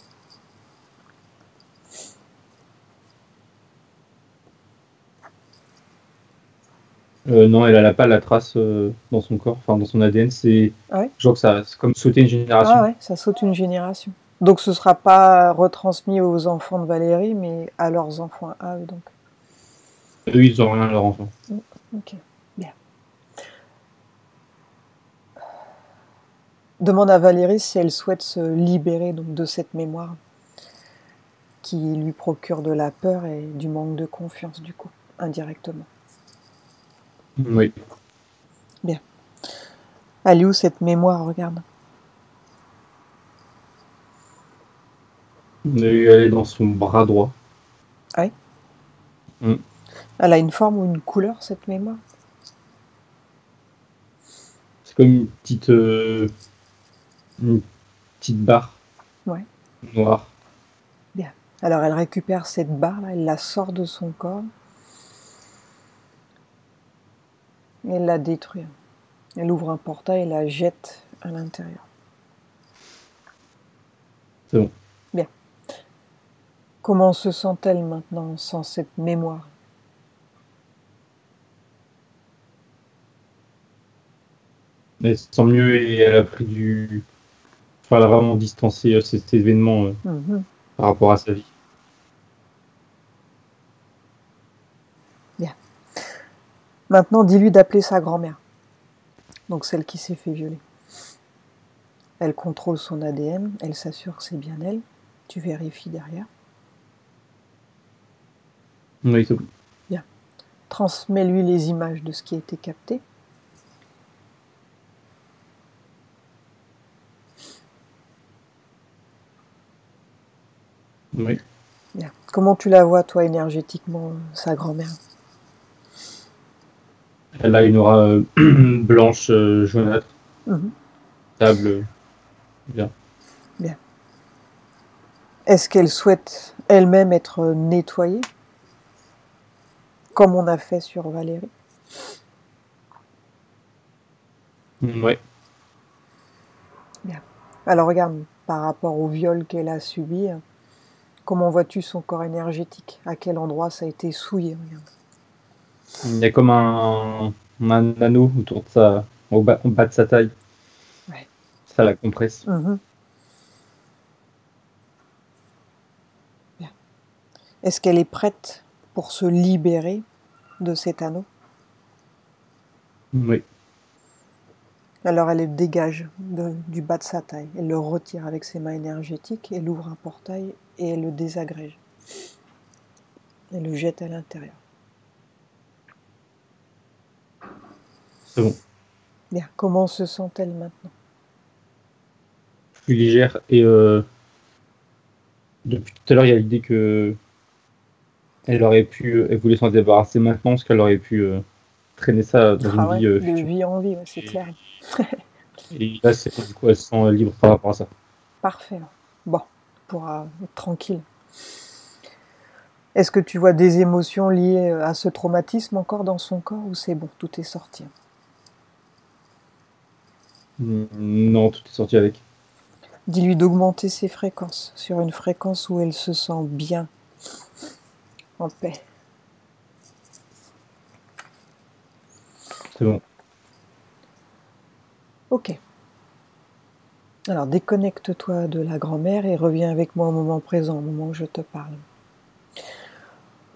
Non, elle n'a pas la trace dans son corps, enfin dans son ADN. C'est, Ah ouais? je crois que c'est comme sauter une génération. Ah ouais, ça saute une génération. Donc ce sera pas retransmis aux enfants de Valérie, mais à leurs enfants à eux, donc. Eux, ils n'ont rien à leur enfant. Ok, bien. Demande à Valérie si elle souhaite se libérer donc, de cette mémoire qui lui procure de la peur et du manque de confiance, du coup, indirectement. Oui. Bien. Elle est où cette mémoire, regarde? Elle est dans son bras droit. Ah oui? Mm. Elle a une forme ou une couleur, cette mémoire? C'est comme une petite barre Ouais. noire. Bien. Alors elle récupère cette barre-là, elle la sort de son corps et elle la détruit. Elle ouvre un portail et la jette à l'intérieur. C'est bon. Bien. Comment se sent-elle maintenant sans cette mémoire? Elle se sent mieux et elle a pris du. Enfin, elle a vraiment distancé cet événement par rapport à sa vie. Bien. Maintenant, dis-lui d'appeler sa grand-mère. Donc celle qui s'est fait violer. Elle contrôle son ADN, elle s'assure que c'est bien elle. Tu vérifies derrière. Oui, c'est bon. Bien. Transmets-lui les images de ce qui a été capté. Oui. Bien. Comment tu la vois, toi, énergétiquement, sa grand-mère? Elle a une aura blanche, jaunâtre, stable. Bien. Bien. Est-ce qu'elle souhaite elle-même être nettoyée, comme on a fait sur Valérie? Ouais. Bien. Alors regarde, par rapport au viol qu'elle a subi, comment vois-tu son corps énergétique? À quel endroit ça a été souillé? Regarde. Il y a comme un anneau autour de sa, au bas de sa taille. Ouais. Ça la compresse. Bien. Est-ce qu'elle est prête pour se libérer de cet anneau? Oui. Alors elle le dégage du bas de sa taille. Elle le retire avec ses mains énergétiques, elle ouvre un portail et elle le désagrège. Elle le jette à l'intérieur. C'est bon. Bien. Comment se sent-elle maintenant? Plus légère et depuis tout à l'heure il y a l'idée que elle voulait s'en débarrasser maintenant parce qu'elle aurait pu traîner ça dans une vie de future. vie en vie, ouais, c'est clair. Et là c'est du coup elle se sent libre par rapport à ça. Parfait. Bon, pour être tranquille. Est-ce que tu vois des émotions liées à ce traumatisme encore dans son corps ou c'est bon, tout est sorti? Non, tout est sorti avec. Dis-lui d'augmenter ses fréquences sur une fréquence où elle se sent bien, en paix. C'est bon. Ok. Alors déconnecte-toi de la grand-mère et reviens avec moi au moment présent, au moment où je te parle.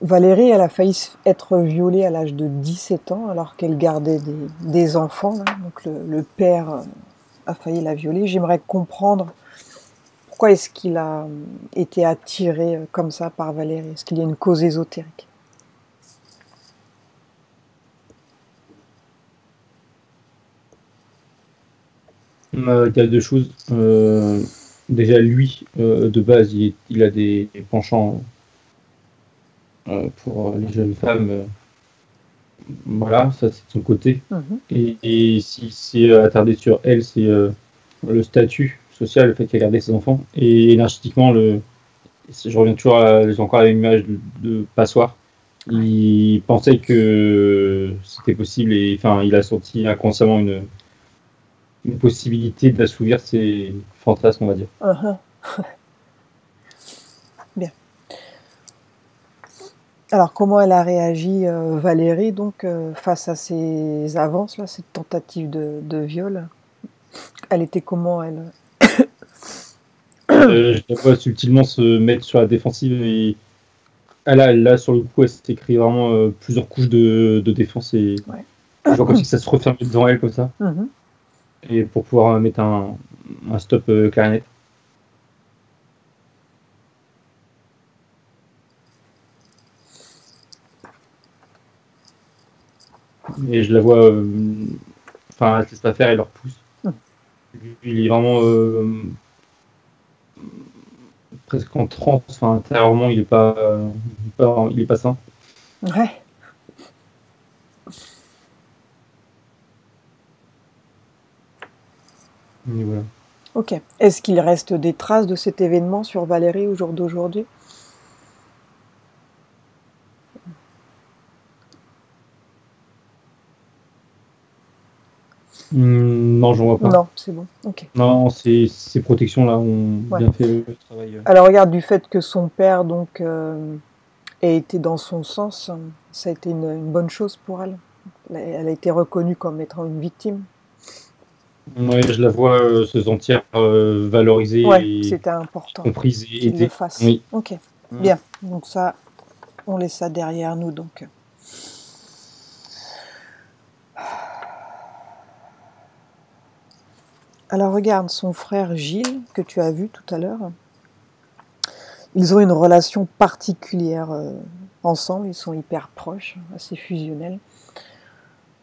Valérie, elle a failli être violée à l'âge de 17 ans alors qu'elle gardait des enfants. Là. Donc le père a failli la violer. J'aimerais comprendre pourquoi est-ce qu'il a été attiré comme ça par Valérie. Est-ce qu'il y a une cause ésotérique? Il y a deux choses. Déjà, lui, de base, il a des penchants pour les jeunes femmes. Voilà, ça c'est de son côté. Et si c'est attardé sur elle, c'est le statut social, le fait qu'elle a gardé ses enfants. Et énergétiquement, je reviens toujours encore à l'image de passoire. Il pensait que c'était possible et enfin, il a senti inconsciemment une possibilité d'assouvir ses fantasmes, on va dire. Bien. Alors, comment elle a réagi, Valérie, donc, face à ces avances, là, cette tentative de viol? Elle était comment, elle? Je la vois subtilement se mettre sur la défensive et là, sur le coup, elle s'est créé vraiment plusieurs couches de défense et Ouais. je vois comme si ça se refermait devant elle comme ça. Mhm. Et pour pouvoir mettre un stop clair et net. Et je la vois, enfin, elle se laisse pas faire et leur pousse. Lui, il est vraiment presque en transe, enfin, intérieurement, il est pas sain. Ouais. Et voilà. Ok. Est-ce qu'il reste des traces de cet événement sur Valérie au jour d'aujourd'hui? Non, j'en vois pas. Non, c'est bon. Ok. Non, ces protections-là ont Ouais. bien fait le travail. Alors, regarde, du fait que son père, donc, ait été dans son sens, ça a été une bonne chose pour elle. Elle a été reconnue comme étant une victime. Ouais, je la vois se sentir valorisée Ouais, et c'était important comprise et qu'il le aidée. fasse. Oui. Ok, bien. Donc ça, on laisse ça derrière nous, donc. Alors regarde, son frère Gilles, que tu as vu tout à l'heure, ils ont une relation particulière ensemble, ils sont hyper proches, assez fusionnels.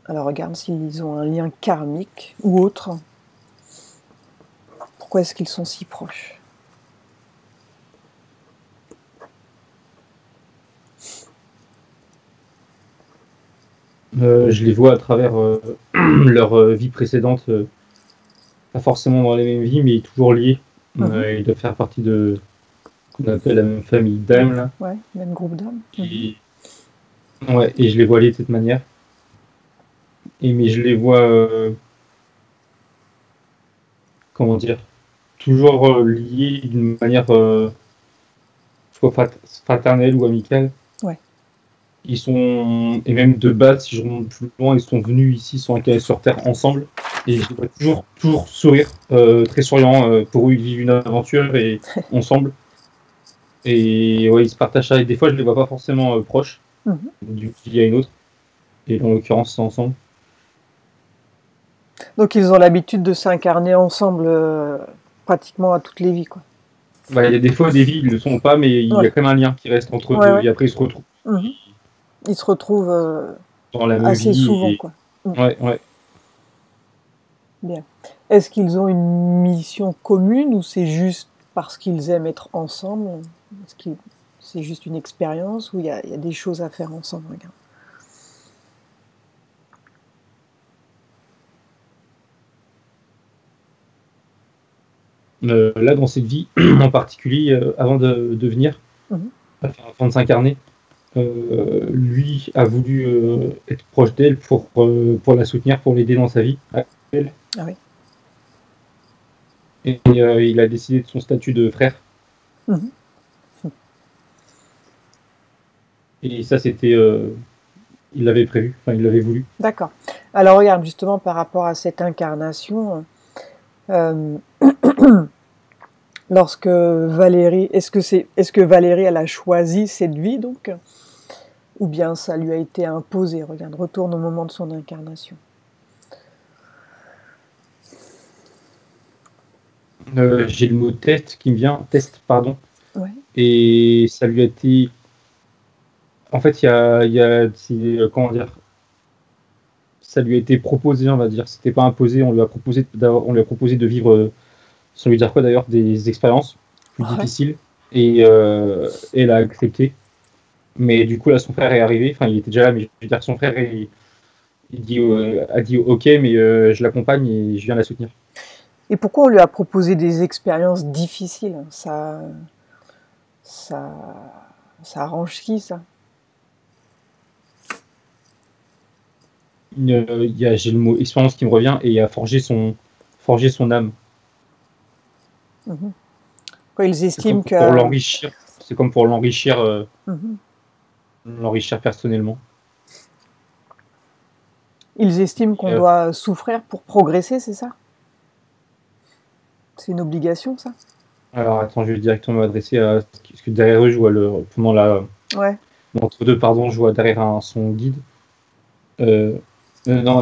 Alors regarde s'ils ont un lien karmique ou autre. Pourquoi est-ce qu'ils sont si proches? Je les vois à travers leur vie précédente, pas forcément dans les mêmes vies, mais toujours liés. Ils doivent faire partie de ce qu'on appelle la même famille d'âmes là. Ouais, même groupe d'âmes. Et... ouais, et je les vois liés de cette manière. Mais je les vois, comment dire, toujours liés d'une manière soit fraternelle ou amicale. Ouais. Ils sont, et même de base, si je remonte plus loin, ils sont venus ici, sont accueillis sur Terre ensemble. Et je les vois toujours sourire, très souriants. Pour eux, ils vivent une aventure et ensemble. Et ouais, ils se partagent ça. Et des fois, je les vois pas forcément proches, d'une fille à une autre. Et en l'occurrence, c'est ensemble. Donc ils ont l'habitude de s'incarner ensemble pratiquement à toutes les vies, quoi. Bah, il y a des fois des vies, ils ne le sont pas, mais il y a quand même un lien qui reste entre eux deux. Ouais. Et après, ils se retrouvent. Ils se retrouvent Dans la même assez vie souvent, quoi. Ouais. Bien. Est-ce qu'ils ont une mission commune ou c'est juste parce qu'ils aiment être ensemble? Est-ce que c'est juste une expérience ou il y a des choses à faire ensemble? Regarde. Là, dans cette vie en particulier, avant de venir, avant de s'incarner, lui a voulu être proche d'elle pour la soutenir, pour l'aider dans sa vie actuelle. Ah oui. Et il a décidé de son statut de frère. Et ça, c'était... il l'avait prévu, enfin, il l'avait voulu. D'accord. Alors regarde, justement, par rapport à cette incarnation, lorsque Valérie... Est-ce que Valérie, elle a choisi cette vie, donc? Ou bien ça lui a été imposé? Regarde, retourne au moment de son incarnation. J'ai le mot test qui me vient, pardon. Ouais. Et ça lui a été... En fait, il y a comment dire, ça lui a été proposé, on va dire. C'était pas imposé, on lui a proposé de vivre, sans lui dire quoi d'ailleurs, des expériences plus difficiles. Et elle a accepté. Mais du coup, là, son frère est arrivé. Enfin, il était déjà là, mais je veux dire que son frère a dit OK, mais je l'accompagne et je viens la soutenir. Et pourquoi on lui a proposé des expériences difficiles? Ça arrange qui, ça? J'ai le mot expérience qui me revient et il a forgé son âme. Quand ils estiment que... C'est comme pour l'enrichir. l'enrichir personnellement. Ils estiment qu'on doit souffrir pour progresser, c'est ça? C'est une obligation, ça? Alors attends, je vais directement m'adresser à ce que derrière eux, je vois pendant la Ouais. entre deux, pardon, je vois derrière son guide. Non,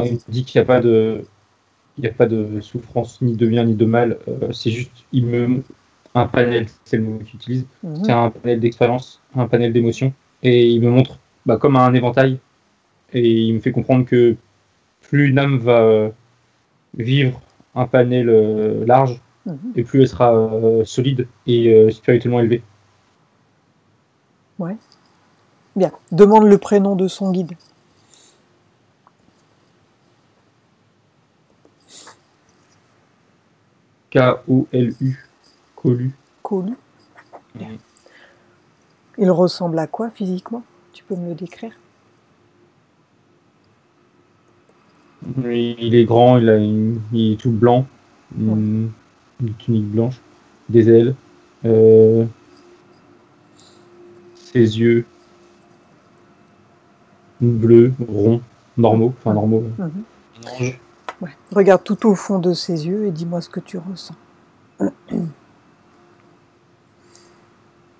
il me dit qu'il n'y a pas de souffrance ni de bien ni de mal. C'est juste, un panel, c'est le mot qu'il utilise. C'est un panel d'expérience, un panel d'émotions, et il me montre comme un éventail, et il me fait comprendre que plus une âme va vivre un panel large, et plus elle sera solide et spirituellement élevée. Ouais. Bien. Demande le prénom de son guide. K-O-L-U. Colu. Colu. Bien. Il ressemble à quoi physiquement? Tu peux me le décrire? Il est grand, il est tout blanc, une tunique blanche, des ailes, ses yeux bleus, ronds, normaux, enfin normaux. Un ange. Ouais. Regarde tout au fond de ses yeux et dis-moi ce que tu ressens.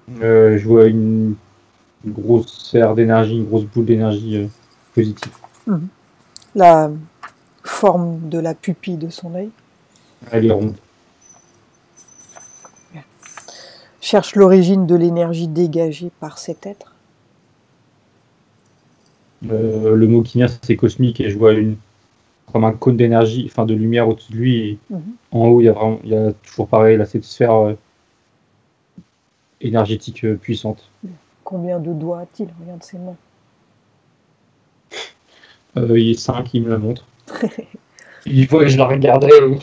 Je vois une grosse sphère d'énergie, une grosse boule d'énergie positive. La forme de la pupille de son œil. Elle est ronde. Bien. Cherche l'origine de l'énergie dégagée par cet être. Le mot qui vient, c'est cosmique, et je vois comme un cône d'énergie, enfin de lumière au-dessus de lui, et en haut, il y a toujours pareil, là, cette sphère énergétique puissante. Combien de doigts a-t-il? Regarde ses mains. Il est 5, il me la montre. Il faut que je la regarderai.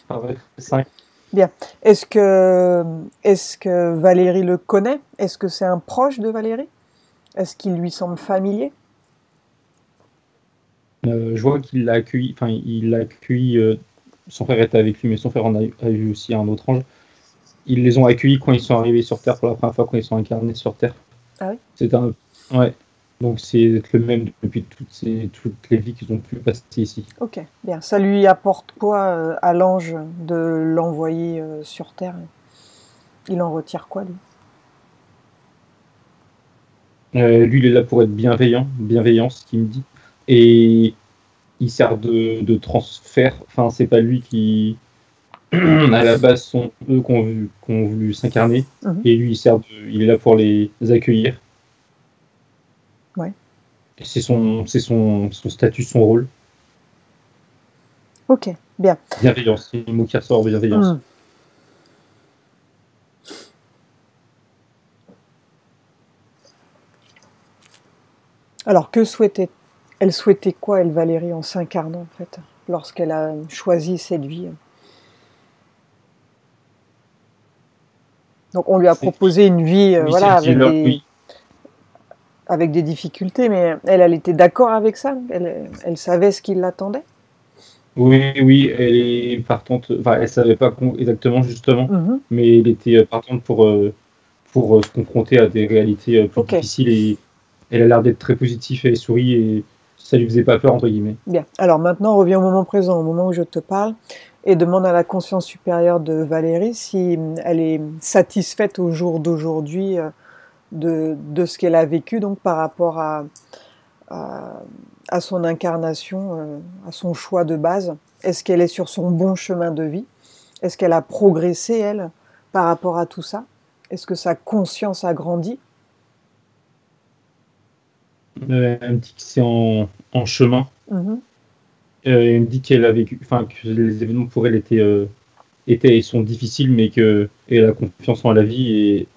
Ah ouais, 5. Bien. Est-ce que Valérie le connaît? Est-ce que c'est un proche de Valérie? Est-ce qu'il lui semble familier? Je vois qu'il l'a accueilli, enfin il l'a accueilli, son frère était avec lui, mais son frère en a eu aussi un autre ange. Ils les ont accueillis quand ils sont arrivés sur Terre pour la première fois, quand ils sont incarnés sur Terre. Ah oui? Ouais. Donc c'est le même depuis toutes les vies qu'ils ont pu passer ici. Ok, bien. Ça lui apporte quoi à l'ange de l'envoyer sur Terre? Il en retire quoi, lui? Lui, il est là pour être bienveillant, ce qu'il me dit. Et il sert de transfert. Enfin, c'est pas lui qui... à la base, sont eux qui ont voulu s'incarner. Et lui, il est là pour les accueillir. Ouais. C'est son statut, son rôle. Ok, bien. Bienveillance, c'est le mot qui ressort, bienveillance. Alors, elle souhaitait quoi, elle, Valérie, en s'incarnant, en fait, lorsqu'elle a choisi cette vie? Donc, on lui a proposé une vie, voilà, avec des difficultés, mais elle était d'accord avec ça? Elle savait ce qui l'attendait? Oui, elle est partante. Enfin, elle savait pas exactement, justement, mais elle était partante pour se confronter à des réalités plus difficiles, et elle a l'air d'être très positive, et elle sourit, et ça lui faisait pas peur, entre guillemets. Bien. Alors maintenant, reviens au moment présent, au moment où je te parle, et demande à la conscience supérieure de Valérie si elle est satisfaite au jour d'aujourd'hui de ce qu'elle a vécu, donc par rapport à son incarnation, à son choix de base. Est-ce qu'elle est sur son bon chemin de vie? Est-ce qu'elle a progressé, elle, par rapport à tout ça? Est-ce que sa conscience a grandi? Elle me dit que c'est en chemin. Elle me dit qu'elle a vécu, enfin, que les événements pour elle étaient et sont difficiles, mais qu'elle a confiance en la vie, et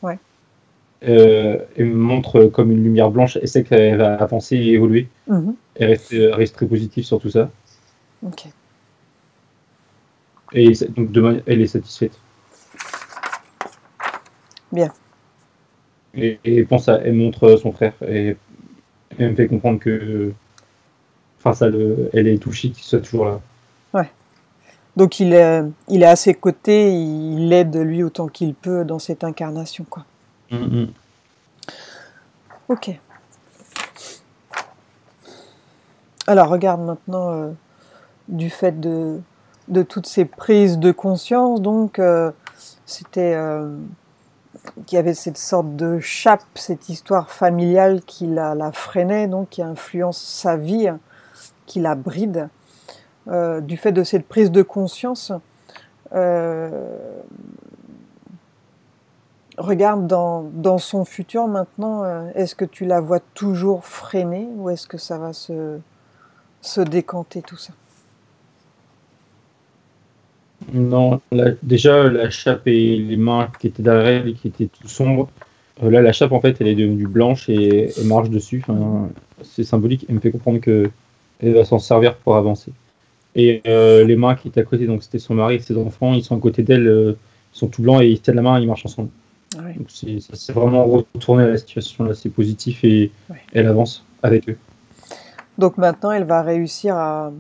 elle me montre comme une lumière blanche. Elle sait qu'elle va avancer et évoluer. Elle reste très positive sur tout ça. Ok. Et donc demain, elle est satisfaite. Bien. Et elle montre son frère, et elle me fait comprendre que, enfin, elle est touchée qu'il soit toujours là. Ouais. Donc il est à ses côtés, il l'aide lui autant qu'il peut dans cette incarnation, quoi. Ok. Alors, regarde maintenant du fait de toutes ces prises de conscience, donc c'était qu'il y avait cette sorte de chape, cette histoire familiale qui la freinait, donc qui influence sa vie, qui la bride. Du fait de cette prise de conscience, regarde dans son futur maintenant, est-ce que tu la vois toujours freinée ou est-ce que ça va se décanter tout ça? Non, déjà la chape et les mains qui étaient derrière elle, qui étaient tout sombres. Là, la chape en fait, elle est devenue blanche et elle marche dessus. Enfin, c'est symbolique. Elle me fait comprendre que elle va s'en servir pour avancer. Et les mains qui étaient à côté, donc c'était son mari et ses enfants, ils sont à côté d'elle, ils sont tout blancs et ils se tiennent la main et ils marchent ensemble. Oui. Donc c'est vraiment retourné à la situation là, c'est positif et elle avance avec eux. Donc maintenant, elle va réussir à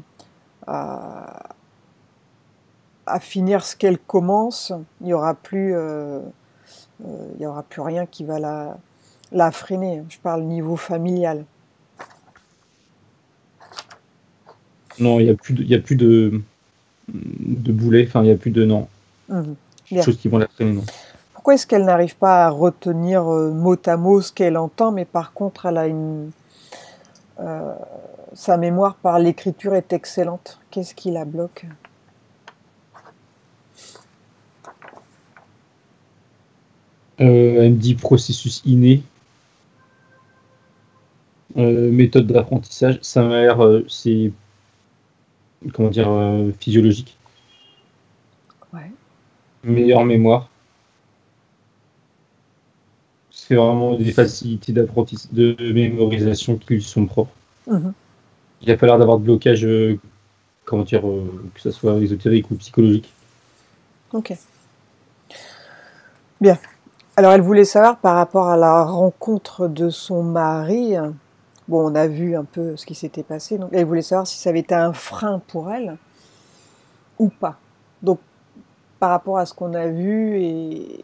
finir ce qu'elle commence. Il y aura plus rien qui va la freiner. Je parle niveau familial. Non, il y a plus de boulets, enfin il y a plus de non. Bien. Choses qui vont la freiner, non. Pourquoi est-ce qu'elle n'arrive pas à retenir mot à mot ce qu'elle entend, mais par contre elle a sa mémoire par l'écriture est excellente. Qu'est-ce qui la bloque? Elle me dit processus inné, méthode d'apprentissage. Ça m'a l'air, c'est comment dire, physiologique. Ouais. Meilleure mémoire. C'est vraiment des facilités d'apprentissage, de mémorisation qui lui sont propres. Mhm. Il n'y a pas l'air d'avoir de blocage, comment dire, que ce soit ésotérique ou psychologique. Ok. Bien. Alors elle voulait savoir par rapport à la rencontre de son mari. Bon, on a vu un peu ce qui s'était passé. Donc elle voulait savoir si ça avait été un frein pour elle ou pas. Donc par rapport à ce qu'on a vu et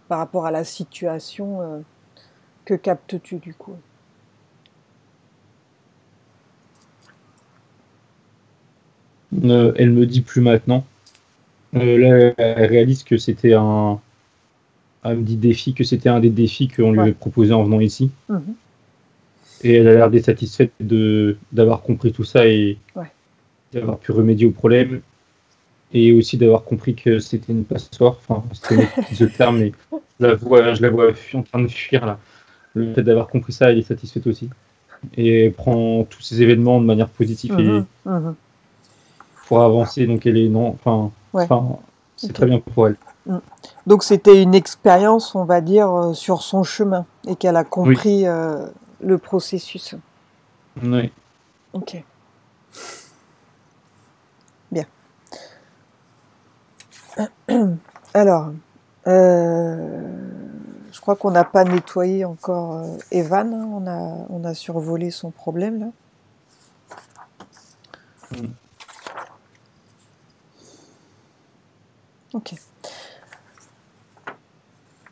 par rapport à la situation, que captes-tu du coup? Elle me dit plus maintenant. Là, elle réalise que c'était un. Elle me dit défi, que c'était un des défis qu'on lui avait proposé en venant ici. Mhm. Et elle a l'air d'être satisfaite d'avoir compris tout ça et d'avoir pu remédier au problème. Et aussi d'avoir compris que c'était une passoire. Enfin, c'était ce terme, mais je la vois en train de fuir là. Le fait d'avoir compris ça, elle est satisfaite aussi. Et elle prend tous ces événements de manière positive et pour avancer. Donc elle est c'est très bien pour elle. Donc c'était une expérience, on va dire, sur son chemin et qu'elle a compris le processus. Oui. Ok. Bien. Alors, je crois qu'on n'a pas nettoyé encore Evan. On a survolé son problème là. Ok.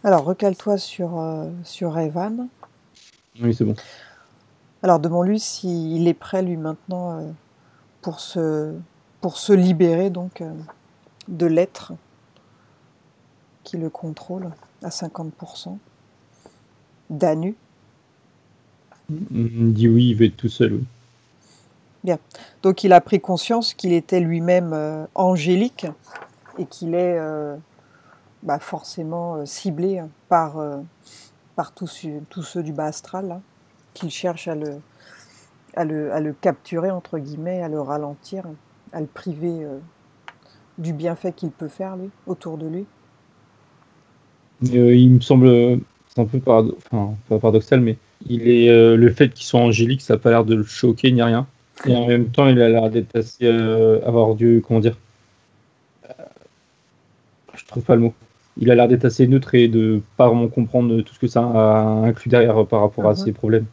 Alors, recale-toi sur Evan. Oui, c'est bon. Alors, demande-lui s'il est prêt, lui, maintenant, pour se libérer, donc, de l'être qui le contrôle à 50%. Danu. Il dit oui, il veut être tout seul, oui. Bien. Donc, il a pris conscience qu'il était lui-même angélique et qu'il est forcément ciblé par tous ceux du bas astral, là, qu'il cherche à le capturer, entre guillemets, à le ralentir, à le priver du bienfait qu'il peut faire, lui, autour de lui. Il me semble, c'est un peu pas paradoxal, mais le fait qu'il soit angélique, ça n'a pas l'air de le choquer ni rien. Et en même temps, il a l'air d'être assez avoir dû, comment dire, je trouve pas le mot. Il a l'air d'être assez neutre et de pas vraiment comprendre tout ce que ça a inclus derrière par rapport à ses problèmes.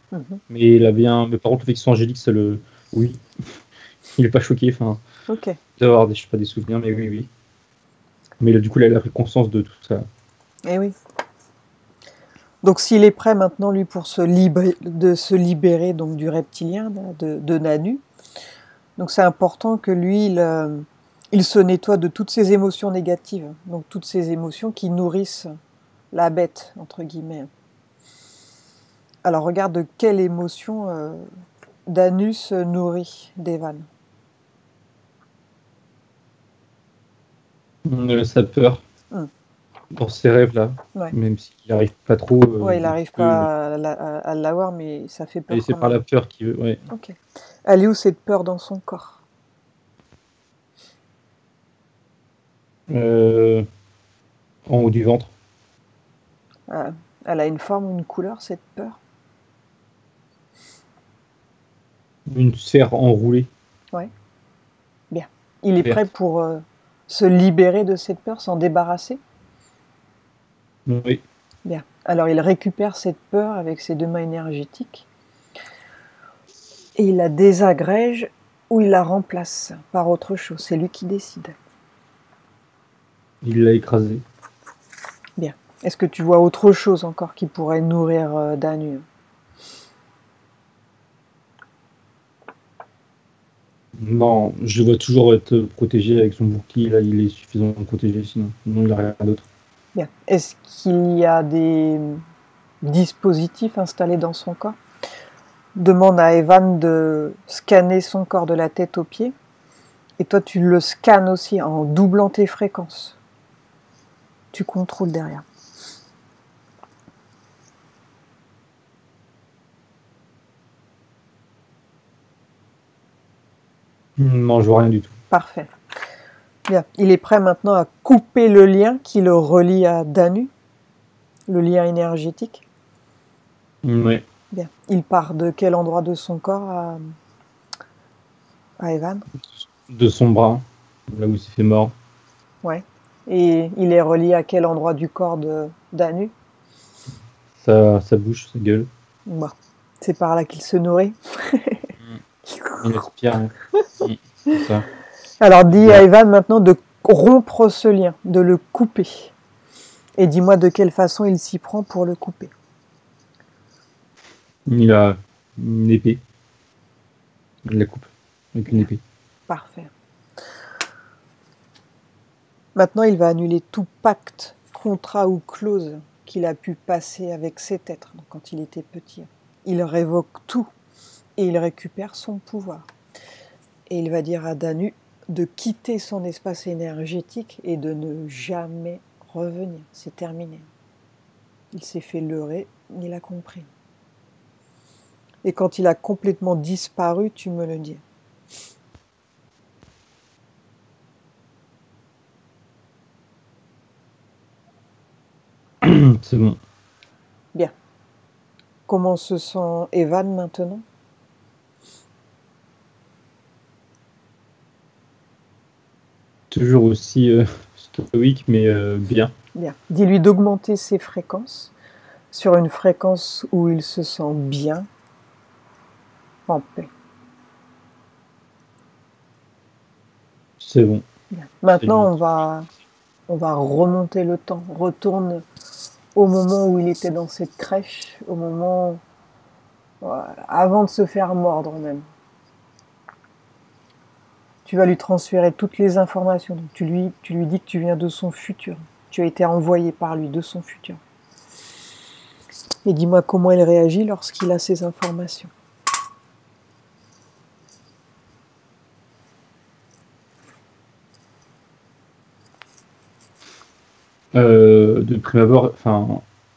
Mais mais par contre, le fait qu'il soit angélique, oui, il est pas choqué. Enfin, ok. Il doit avoir des souvenirs, mais oui. Mais là, du coup, il a pris conscience de tout ça. Eh oui. Donc, s'il est prêt maintenant, lui, pour se libérer donc du reptilien, de Nanu, Donc c'est important que lui, il se nettoie de toutes ces émotions négatives, donc toutes ces émotions qui nourrissent la bête, entre guillemets. Alors regarde de quelle émotion Danu se nourrit d'Evan. Sa peur. Dans ses rêves là, Ouais. même s'il n'arrive pas trop. Ouais, il n'arrive pas à l'avoir, mais ça fait peur. Et c'est par la peur qu'il veut. Ouais. Ok. Elle est où cette peur dans son corps? En haut du ventre. Elle a une forme ou une couleur, cette peur? Une sphère enroulée. Ouais. Bien. Il est prêt pour se libérer de cette peur, s'en débarrasser? Oui. Bien. Alors il récupère cette peur avec ses 2 mains énergétiques et il la désagrège ou il la remplace par autre chose. C'est lui qui décide. Il l'a écrasé. Bien. Est-ce que tu vois autre chose encore qui pourrait nourrir Danu? Non, je le vois toujours être protégé avec son bouclier. Là, il est suffisamment protégé, sinon il n'y a rien d'autre. Bien. Est-ce qu'il y a des dispositifs installés dans son corps? Demande à Evan de scanner son corps de la tête aux pieds. Et toi, tu le scannes aussi en doublant tes fréquences. Tu contrôles derrière. Non, je vois rien du tout. Parfait. Bien. Il est prêt maintenant à couper le lien qui le relie à Danu, le lien énergétique. Oui. Bien. Il part de quel endroit de son corps à Evan? De son bras, là où il s'est fait mort. Ouais. Et il est relié à quel endroit du corps de Danu? Sa bouche, sa gueule. Bon. C'est par là qu'il se nourrit. Il aspire. C'est ça. Alors dis à Evan maintenant de rompre ce lien, de le couper. Et dis-moi de quelle façon il s'y prend pour le couper. Il a une épée. Il la coupe avec une épée. Parfait. Maintenant, il va annuler tout pacte, contrat ou clause qu'il a pu passer avec cet être quand il était petit. Il révoque tout et il récupère son pouvoir. Et il va dire à Danu de quitter son espace énergétique et de ne jamais revenir. C'est terminé. Il s'est fait leurrer, il a compris. Et quand il a complètement disparu, tu me le dis. C'est bon. Bien. Comment se sent Evan maintenant? Toujours aussi stoïque, mais bien. Bien. Dis-lui d'augmenter ses fréquences sur une fréquence où il se sent bien, en paix. C'est bon. Bien. Maintenant, on va remonter le temps. Retourne au moment où il était dans cette crèche, au moment avant de se faire mordre même. Tu vas lui transférer toutes les informations. Donc, tu lui dis que tu viens de son futur. Tu as été envoyé par lui de son futur. Et dis-moi comment il réagit lorsqu'il a ces informations. De prime abord,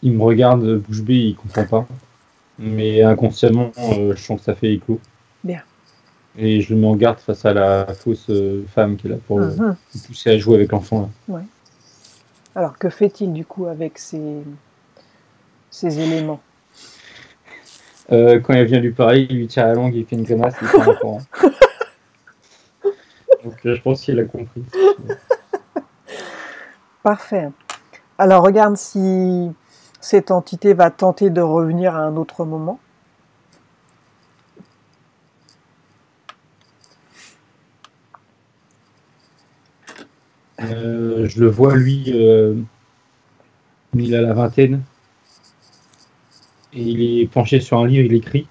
il me regarde bouche bée, il comprend pas. Mais inconsciemment, je sens que ça fait écho. Bien. Et je le mets en garde face à la fausse femme qui est là pour le pousser à jouer avec l'enfant. Ouais. Alors, que fait-il du coup avec ces éléments? Quand elle vient lui parler, il lui tire la langue, il fait une grimace, il part en courant. Donc je pense qu'il a compris. Parfait. Alors regarde si cette entité va tenter de revenir à un autre moment. Je le vois, lui, il a la vingtaine. Et il est penché sur un livre, il écrit.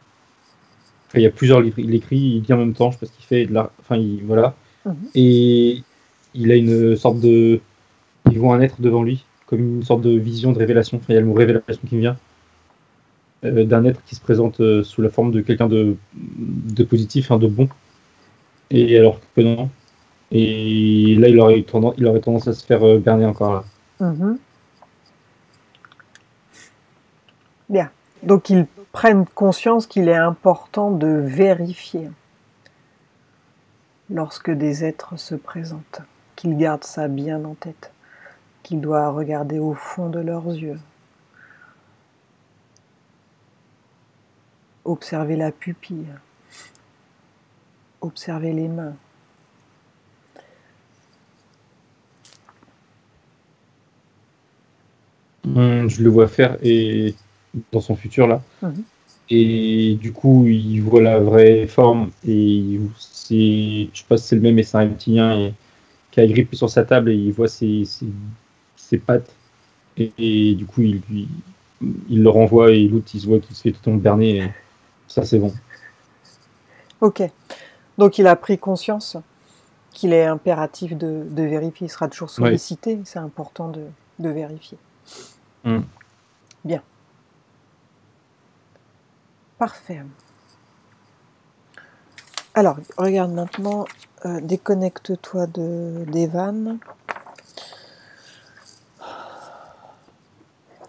il y a plusieurs livres. Il écrit, il lit en même temps, je sais pas ce qu'il fait. Voilà. Et il a une sorte de... Il voit un être devant lui, comme une sorte de vision, de révélation. Enfin, il y a le mot révélation qui me vient. D'un être qui se présente sous la forme de quelqu'un de positif, de bon. Et alors que non. Et là, il aurait tendance à se faire berner encore. Là. Bien. Donc, ils prennent conscience qu'il est important de vérifier lorsque des êtres se présentent, qu'ils gardent ça bien en tête, qu'il doit regarder au fond de leurs yeux, observer la pupille, observer les mains. Je le vois faire et dans son futur là. Et du coup, il voit la vraie forme et je pense que c'est le même et c'est un reptilien qui a grippé sur sa table et il voit ses pattes et du coup il le renvoie et l'autre il se voit qu'il se fait tout berner et ça c'est bon. Ok, donc il a pris conscience qu'il est impératif de vérifier, il sera toujours sollicité, ouais. C'est important de vérifier. Bien. Parfait. Alors, regarde maintenant, déconnecte-toi d'Evan.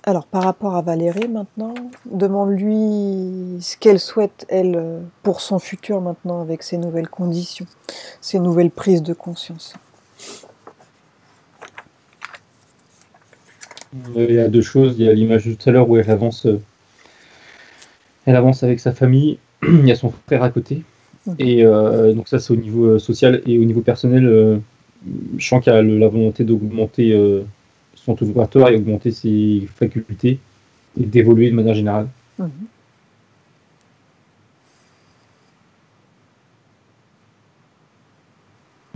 Alors, par rapport à Valérie maintenant, demande-lui ce qu'elle souhaite, elle, pour son futur maintenant, avec ces nouvelles conditions, ces nouvelles prises de conscience. Il y a deux choses. Il y a l'image de tout à l'heure où elle avance avec sa famille. Il y a son frère à côté. Et donc ça, c'est au niveau social. Et au niveau personnel, je sens qu'il y a la volonté d'augmenter son taux vibratoire et augmenter ses facultés et d'évoluer de manière générale.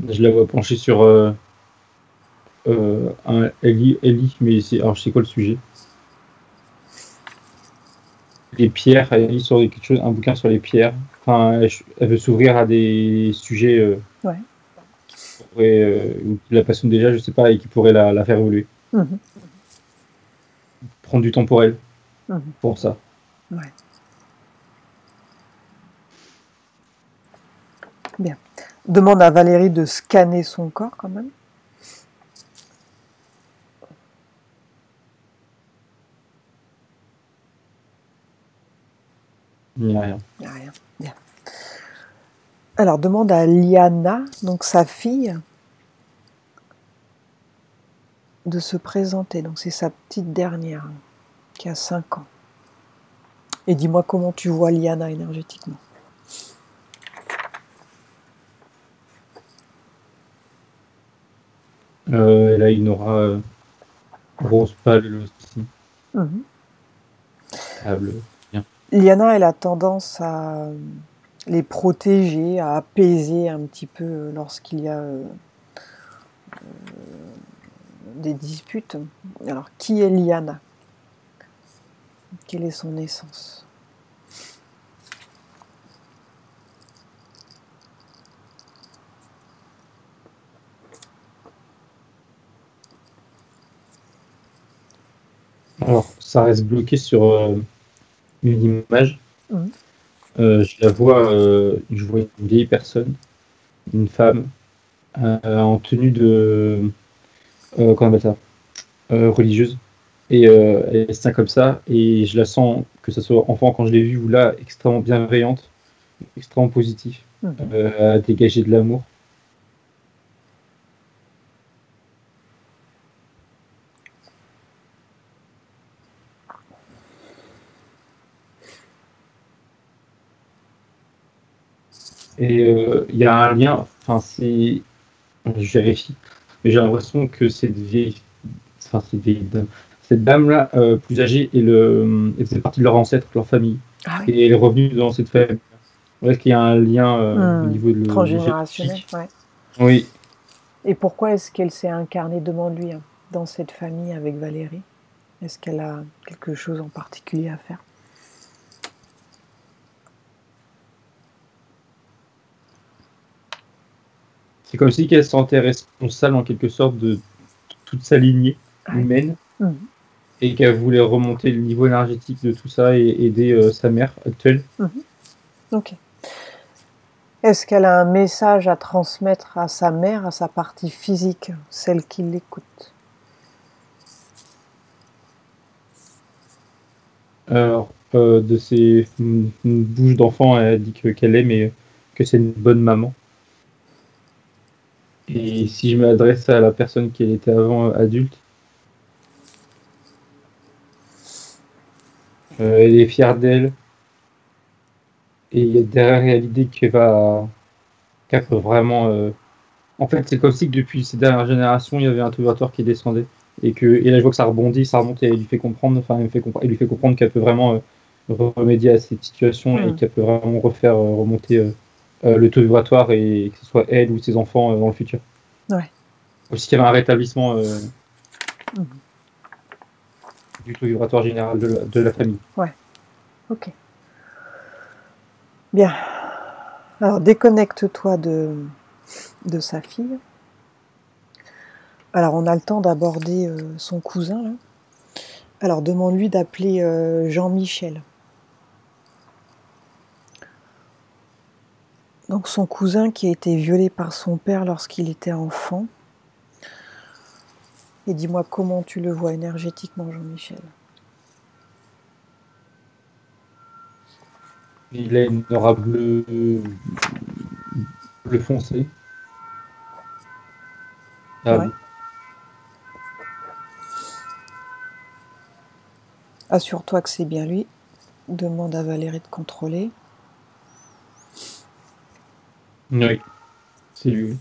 Je la vois pencher sur un Ellie, mais alors je sais quoi le sujet. Les pierres, elle lit sur quelque chose, un bouquin sur les pierres. Enfin, elle veut s'ouvrir à des sujets qui la passionnent déjà, je sais pas, et qui pourraient la faire évoluer. Prendre du temps pour elle, pour ça. Ouais. Bien. Demande à Valérie de scanner son corps quand même. Il n'y a rien. Il n'y a rien. Bien. Alors, demande à Liana, donc sa fille, de se présenter. Donc, c'est sa petite dernière, qui a 5 ans. Et dis-moi comment tu vois Liana énergétiquement. Elle a une aura rose pâle aussi. Bien. Liana, elle a tendance à les protéger, à apaiser un petit peu lorsqu'il y a des disputes. Alors, qui est Liana? Quelle est son essence? Alors, ça reste bloqué sur une image. Je la vois, je vois une vieille personne, une femme, en tenue de comment on appelle ça, religieuse. Et elle se tient comme ça, et je la sens, que ce soit enfant quand je l'ai vue ou là, extrêmement bienveillante, extrêmement positive, à dégager de l'amour. Et il y a un lien, enfin c'est, je vérifie, mais j'ai l'impression que cette dame-là, plus âgée, elle faisait partie de leur ancêtre, de leur famille. Ah oui. Et elle est revenue dans cette famille. Est-ce qu'il y a un lien au niveau de transgénérationnel, ouais. Oui. Et pourquoi est-ce qu'elle s'est incarnée, demande-lui, dans cette famille avec Valérie? Est-ce qu'elle a quelque chose en particulier à faire? C'est comme si qu'elle se sentait responsable en quelque sorte de toute sa lignée humaine et qu'elle voulait remonter le niveau énergétique de tout ça et aider sa mère actuelle. Ok. Est-ce qu'elle a un message à transmettre à sa mère, à sa partie physique, celle qui l'écoute? Alors, de ses une bouche d'enfant, elle dit qu'elle aime et que c'est une bonne maman. Et si je m'adresse à la personne qu'elle était avant adulte, elle est fière d'elle. Et derrière, il y a l'idée qu'elle peut vraiment. En fait, c'est comme si que depuis ces dernières générations, il y avait un vibratoire qui descendait. Et là, je vois que ça rebondit, ça remonte et elle lui fait comprendre, il lui fait comprendre qu'elle peut vraiment remédier à cette situation et qu'elle peut vraiment refaire remonter le taux vibratoire et que ce soit elle ou ses enfants dans le futur. Ouais. Aussi qu'il y avait un rétablissement du taux vibratoire général de la famille. Ouais. Ok. Bien. Alors, déconnecte-toi de sa fille. Alors, on a le temps d'aborder son cousin, là. Alors, demande-lui d'appeler Jean-Michel. Donc, son cousin qui a été violé par son père lorsqu'il était enfant. Et dis-moi comment tu le vois énergétiquement, Jean-Michel. Il a une aura bleu foncé. Ouais. Assure-toi que c'est bien lui. Demande à Valérie de contrôler. Oui, c'est lui.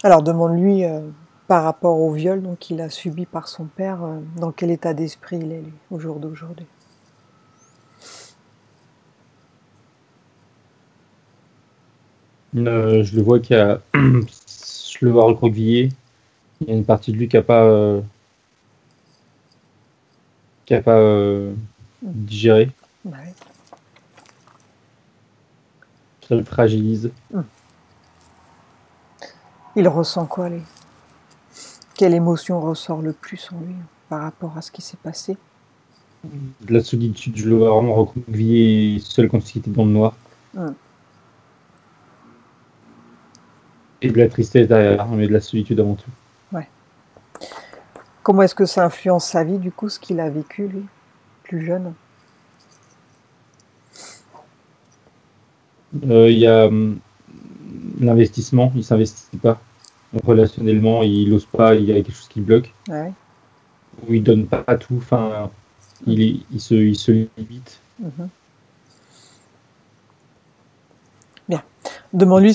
Alors demande-lui par rapport au viol donc qu'il a subi par son père, dans quel état d'esprit il est lui, au jour d'aujourd'hui. Je le vois je le vois recroquevillé. Il y a une partie de lui qui a pas digéré. Ouais. Ça le fragilise. Il ressent quoi, lui? Quelle émotion ressort le plus en lui par rapport à ce qui s'est passé? De la solitude, je le vois vraiment recroquevillé, seul quand il était dans le noir. Et de la tristesse derrière, mais de la solitude avant tout. Ouais. Comment est-ce que ça influence sa vie, du coup, ce qu'il a vécu, lui, plus jeune? Il y a l'investissement, il s'investit pas. Relationnellement, il n'ose pas, il y a quelque chose qui bloque. Ouais. Ou il donne pas tout, enfin, il se limite. Bien. Demande-lui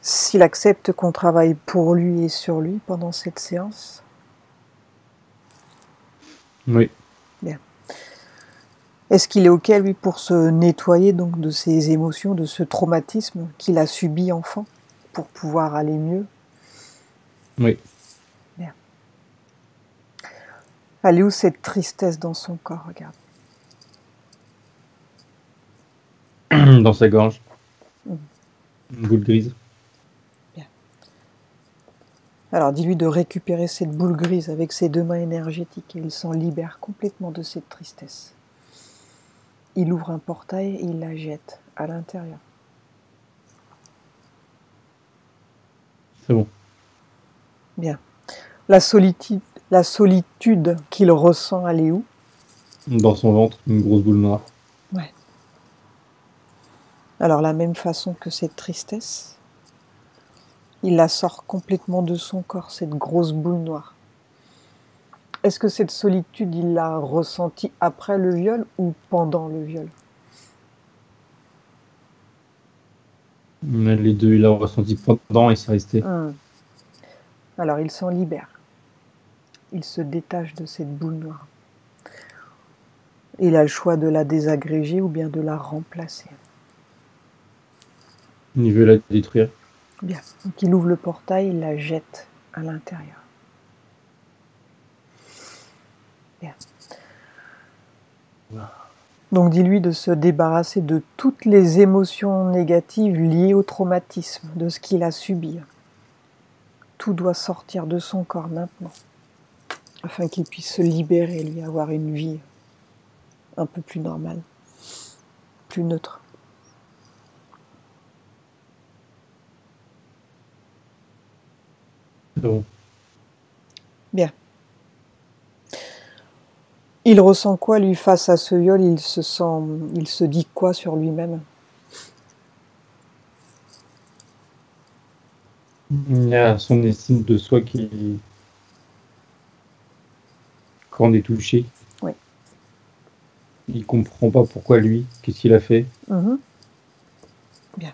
s'il accepte qu'on travaille pour lui et sur lui pendant cette séance. Oui. Bien. Est-ce qu'il est OK, lui, pour se nettoyer donc de ses émotions, de ce traumatisme qu'il a subi enfant, pour pouvoir aller mieux? Oui. Bien. Elle est où cette tristesse dans son corps? Regarde. Dans sa gorge. Une boule grise. Bien. Alors dis-lui de récupérer cette boule grise avec ses deux mains énergétiques et il s'en libère complètement de cette tristesse. Il ouvre un portail et il la jette à l'intérieur. C'est bon. Bien. La solitude qu'il ressent, elle est où? Dans son ventre, une grosse boule noire. Ouais. Alors, la même façon que cette tristesse, il la sort complètement de son corps, cette grosse boule noire. Est-ce que cette solitude, il l'a ressentie après le viol ou pendant le viol? Les deux, il l'a ressenti pendant et c'est resté. Alors, il s'en libère. Il se détache de cette boule noire. Il a le choix de la désagréger ou bien de la remplacer. Il veut la détruire. Bien. Donc, il ouvre le portail, il la jette à l'intérieur. Bien. Donc dis-lui de se débarrasser de toutes les émotions négatives liées au traumatisme, de ce qu'il a subi. Tout doit sortir de son corps maintenant, afin qu'il puisse se libérer, lui, avoir une vie un peu plus normale, plus neutre. Bon. Bien. Il ressent quoi, lui, face à ce viol? Il se dit quoi sur lui-même? Il y a son estime de soi qui quand on est touché. Oui. Il comprend pas pourquoi lui, qu'est-ce qu'il a fait. Bien.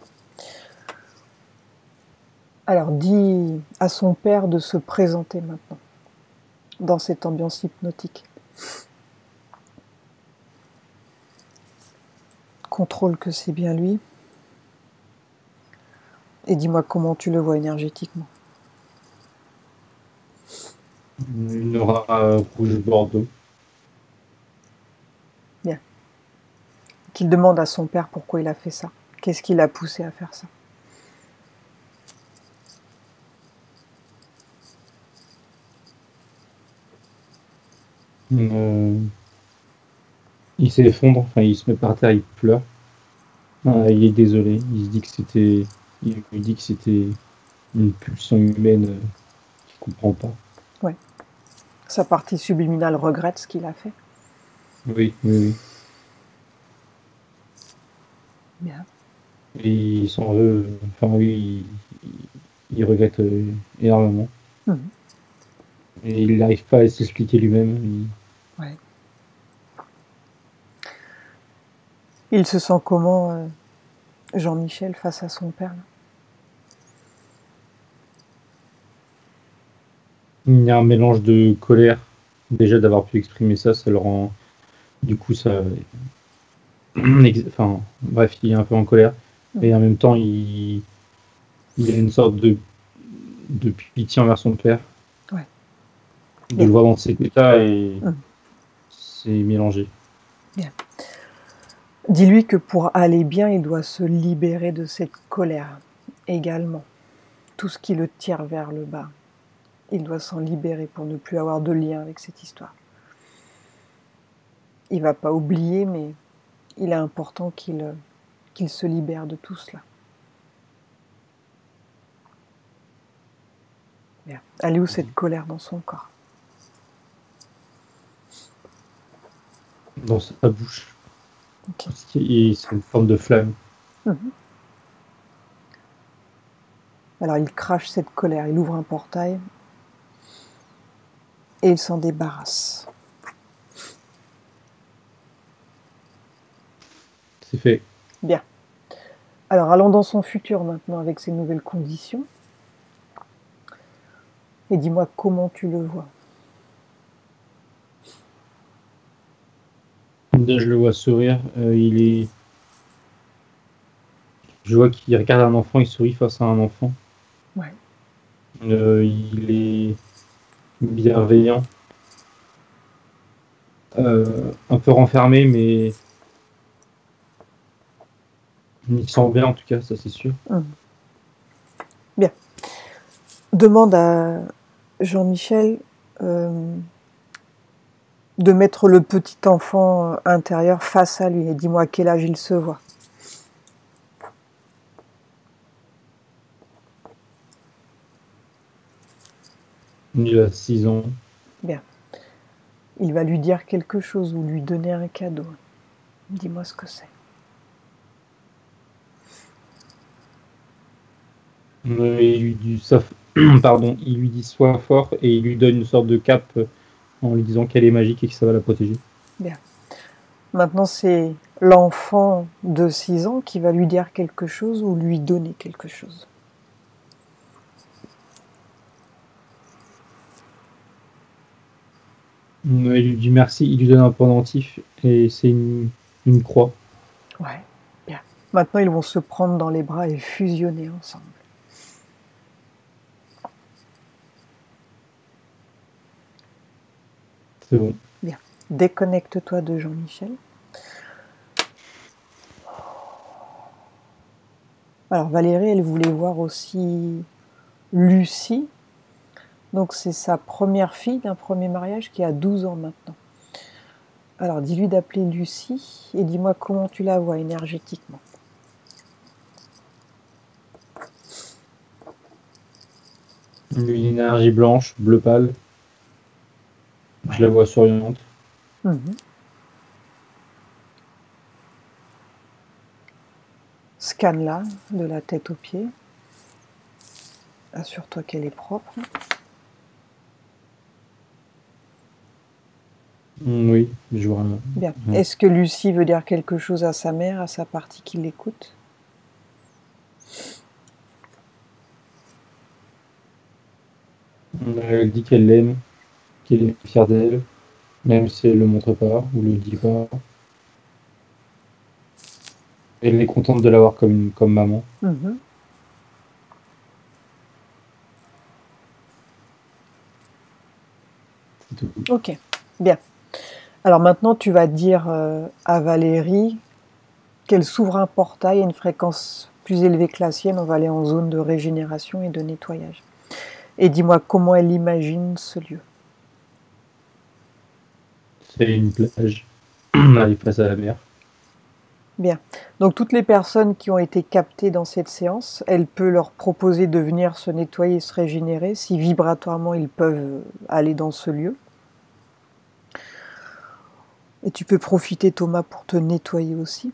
Alors, dis à son père de se présenter maintenant, dans cette ambiance hypnotique. Contrôle que c'est bien lui. Et dis-moi comment tu le vois énergétiquement. Une aura rouge bordeaux. Bien. Qu'il demande à son père pourquoi il a fait ça. Qu'est-ce qui l'a poussé à faire ça? Il s'effondre, enfin il se met par terre, il pleure. Il est désolé, il se dit que c'était. Il lui dit que c'était une pulsion humaine qu'il comprend pas. Ouais. Sa partie subliminale regrette ce qu'il a fait. Oui, oui, oui. Bien. Et il s'en veut, enfin oui, il regrette énormément. Et il n'arrive pas à s'expliquer lui-même. Ouais. Il se sent comment, Jean-Michel, face à son père là? Il y a un mélange de colère. Déjà d'avoir pu exprimer ça, ça le rend. Du coup, ça. Enfin, bref, il est un peu en colère. Et en même temps, il a une sorte de pitié envers son père. Ouais. De le voir dans cet état et c'est mélangé. Bien. Dis-lui que pour aller bien, il doit se libérer de cette colère également. Tout ce qui le tire vers le bas, il doit s'en libérer pour ne plus avoir de lien avec cette histoire. Il ne va pas oublier, mais il est important qu'il se libère de tout cela. Bien. Elle est où cette colère dans son corps? Dans sa bouche. Okay. C'est une forme de flamme. Alors il crache cette colère, il ouvre un portail et il s'en débarrasse. C'est fait. Bien. Alors allons dans son futur maintenant avec ses nouvelles conditions. Et dis-moi comment tu le vois. Là, je le vois sourire. Je vois qu'il regarde un enfant, il sourit face à un enfant. Ouais. Il est bienveillant. Un peu renfermé, mais il sent bien en tout cas, ça c'est sûr. Bien. Demande à Jean-Michel de mettre le petit enfant intérieur face à lui et dis-moi à quel âge il se voit. Il a 6 ans. Bien. Il va lui dire quelque chose ou lui donner un cadeau. Dis-moi ce que c'est. Il lui dit pardon, il lui dit sois fort et il lui donne une sorte de cape en lui disant qu'elle est magique et que ça va la protéger. Bien. Maintenant, c'est l'enfant de 6 ans qui va lui dire quelque chose ou lui donner quelque chose. Il lui dit merci, il lui donne un pendentif et c'est une croix. Ouais, bien. Maintenant, ils vont se prendre dans les bras et fusionner ensemble. C'est bon. Bien. Déconnecte-toi de Jean-Michel. Alors Valérie, elle voulait voir aussi Lucie. Donc c'est sa première fille d'un premier mariage qui a 12 ans maintenant. Alors dis-lui d'appeler Lucie et dis-moi comment tu la vois énergétiquement. Une énergie blanche, bleu pâle. Je la vois souriante. Mhm. Scanne-la de la tête aux pieds. Assure-toi qu'elle est propre. Oui, je vois. Bien. Est-ce que Lucie veut dire quelque chose à sa mère, à sa partie qui l'écoute? Elle dit qu'elle l'aime, qu'elle est fière d'elle, même si elle le montre pas ou le dit pas. Elle est contente de l'avoir comme maman. Mhm. C'est tout. Ok, bien. Alors maintenant, tu vas dire à Valérie qu'elle s'ouvre un portail à une fréquence plus élevée que la sienne. On va aller en zone de régénération et de nettoyage. Et dis-moi comment elle imagine ce lieu. C'est une plage. Elle est face à la mer. Bien. Donc toutes les personnes qui ont été captées dans cette séance, elle peut leur proposer de venir se nettoyer et se régénérer si vibratoirement ils peuvent aller dans ce lieu. Et tu peux profiter, Thomas, pour te nettoyer aussi.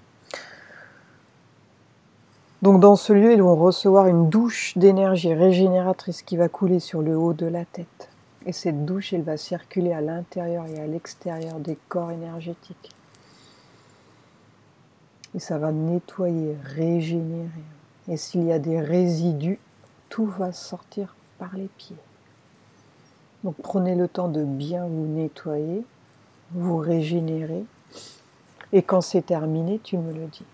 Donc dans ce lieu, ils vont recevoir une douche d'énergie régénératrice qui va couler sur le haut de la tête. Et cette douche, elle va circuler à l'intérieur et à l'extérieur des corps énergétiques. Et ça va nettoyer, régénérer. Et s'il y a des résidus, tout va sortir par les pieds. Donc prenez le temps de bien vous nettoyer, vous régénérer. Et quand c'est terminé, tu me le dis.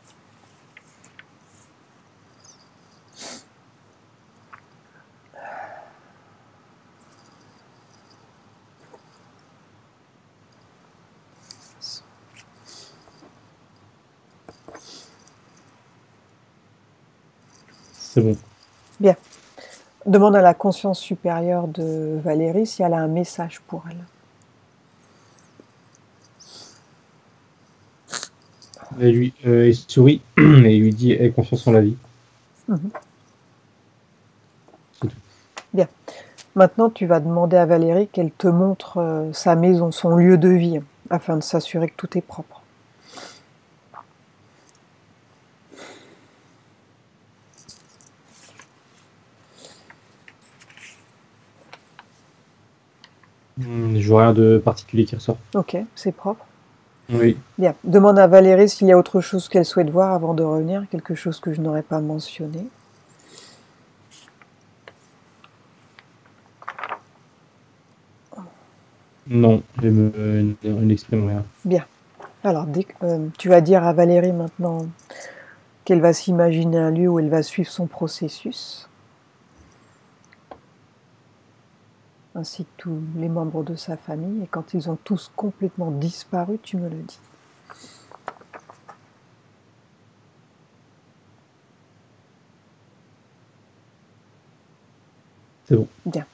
C'est bon. Bien. Demande à la conscience supérieure de Valérie si elle a un message pour elle. Elle sourit et lui dit aie confiance en la vie. Mhm. C'est tout. Bien. Maintenant, tu vas demander à Valérie qu'elle te montre sa maison, son lieu de vie, afin de s'assurer que tout est propre. Je vois rien de particulier qui ressort. Ok, c'est propre. Oui. Bien. Demande à Valérie s'il y a autre chose qu'elle souhaite voir avant de revenir, quelque chose que je n'aurais pas mentionné. Non, elle n'exprime rien. Bien. Alors, tu vas dire à Valérie maintenant qu'elle va s'imaginer un lieu où elle va suivre son processus, ainsi que tous les membres de sa famille. Et quand ils ont tous complètement disparu, tu me le dis. C'est bon. Bien.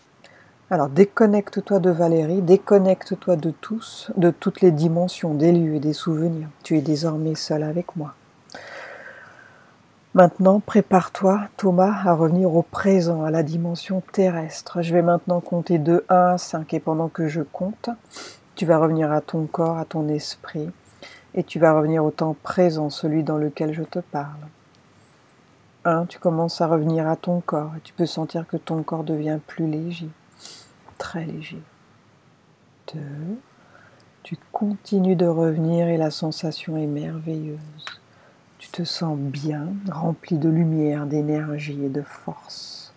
Alors, déconnecte-toi de Valérie, déconnecte-toi de tous, de toutes les dimensions, des lieux et des souvenirs. Tu es désormais seul avec moi. Maintenant, prépare-toi, Thomas, à revenir au présent, à la dimension terrestre. Je vais maintenant compter de 1 à 5 et pendant que je compte, tu vas revenir à ton corps, à ton esprit et tu vas revenir au temps présent, celui dans lequel je te parle. 1, tu commences à revenir à ton corps et tu peux sentir que ton corps devient plus léger, très léger. 2, tu continues de revenir et la sensation est merveilleuse. Tu te sens bien, rempli de lumière, d'énergie et de force.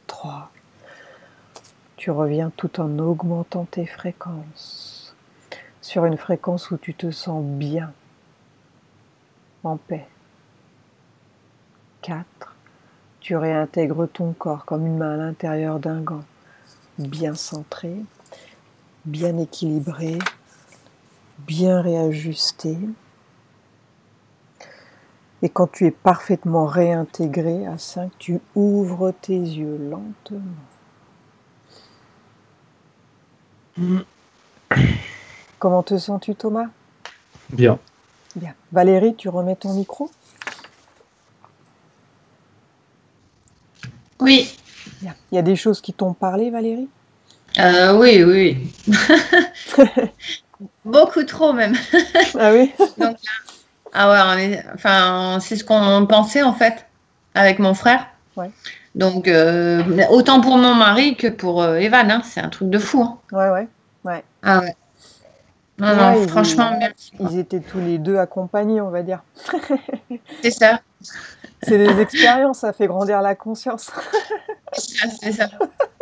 3. Tu reviens tout en augmentant tes fréquences, sur une fréquence où tu te sens bien, en paix. 4. Tu réintègres ton corps comme une main à l'intérieur d'un gant, bien centré, bien équilibré, bien réajusté. Et quand tu es parfaitement réintégré à 5, tu ouvres tes yeux lentement. Comment te sens-tu, Thomas? Bien. Bien. Valérie, tu remets ton micro? Oui. Bien. Il y a des choses qui t'ont parlé, Valérie? Oui, oui. Beaucoup trop même. Ah oui? Donc, ah ouais, c'est ce qu'on pensait en fait avec mon frère. Ouais. Donc, autant pour mon mari que pour Evan, hein, c'est un truc de fou. Hein. Ouais. Ah ouais. Non, Ouais, franchement, merci. Ils étaient tous les deux accompagnés, on va dire. C'est ça. C'est des expériences, ça fait grandir la conscience. C'est ça.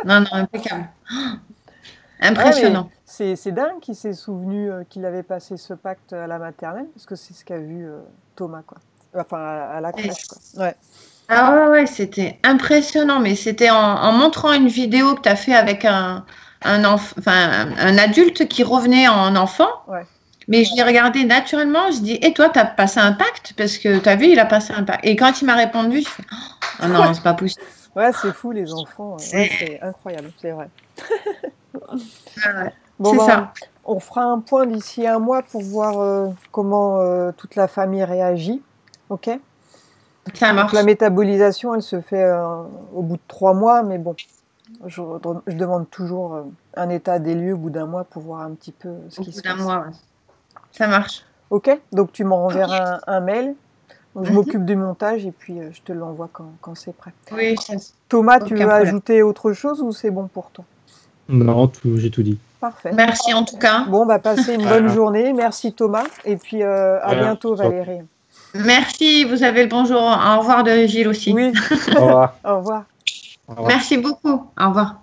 Non, impeccable. Impressionnant. Ouais, c'est dingue qu'il s'est souvenu qu'il avait passé ce pacte à la maternelle, parce que c'est ce qu'a vu Thomas, quoi. Enfin, à la crèche, quoi. Ouais. Ah ouais, c'était impressionnant, mais c'était en montrant une vidéo que tu as fait avec un adulte qui revenait en enfant. Ouais. Mais je l'ai regardé naturellement, je dis, et toi, tu as passé un pacte? Parce que tu as vu, il a passé un pacte. Et quand il m'a répondu, je fais, oh non, c'est pas possible. Ouais, c'est fou, les enfants. Ouais, c'est incroyable, c'est vrai. Ouais, bon, c'est ben, ça. On fera un point d'ici un mois pour voir comment toute la famille réagit. Ok? Ça marche. Donc, la métabolisation, elle se fait au bout de 3 mois, mais bon, je demande toujours un état des lieux au bout d'un mois pour voir un petit peu ce qui se passe. Au bout d'un mois, ouais. Ça marche. Ok? Donc tu m'en renverras un mail. Donc, je m'occupe du montage et puis je te l'envoie quand c'est prêt. Oui, Thomas, tu veux ajouter autre chose ou c'est bon pour toi? Non, j'ai tout dit. Parfait. Merci en tout cas. Bon, passez une bonne journée. Merci Thomas. Et puis à bientôt Valérie. Merci, vous avez le bonjour. Au revoir de Gilles aussi. Oui. Au revoir. Au revoir. Merci beaucoup. Au revoir.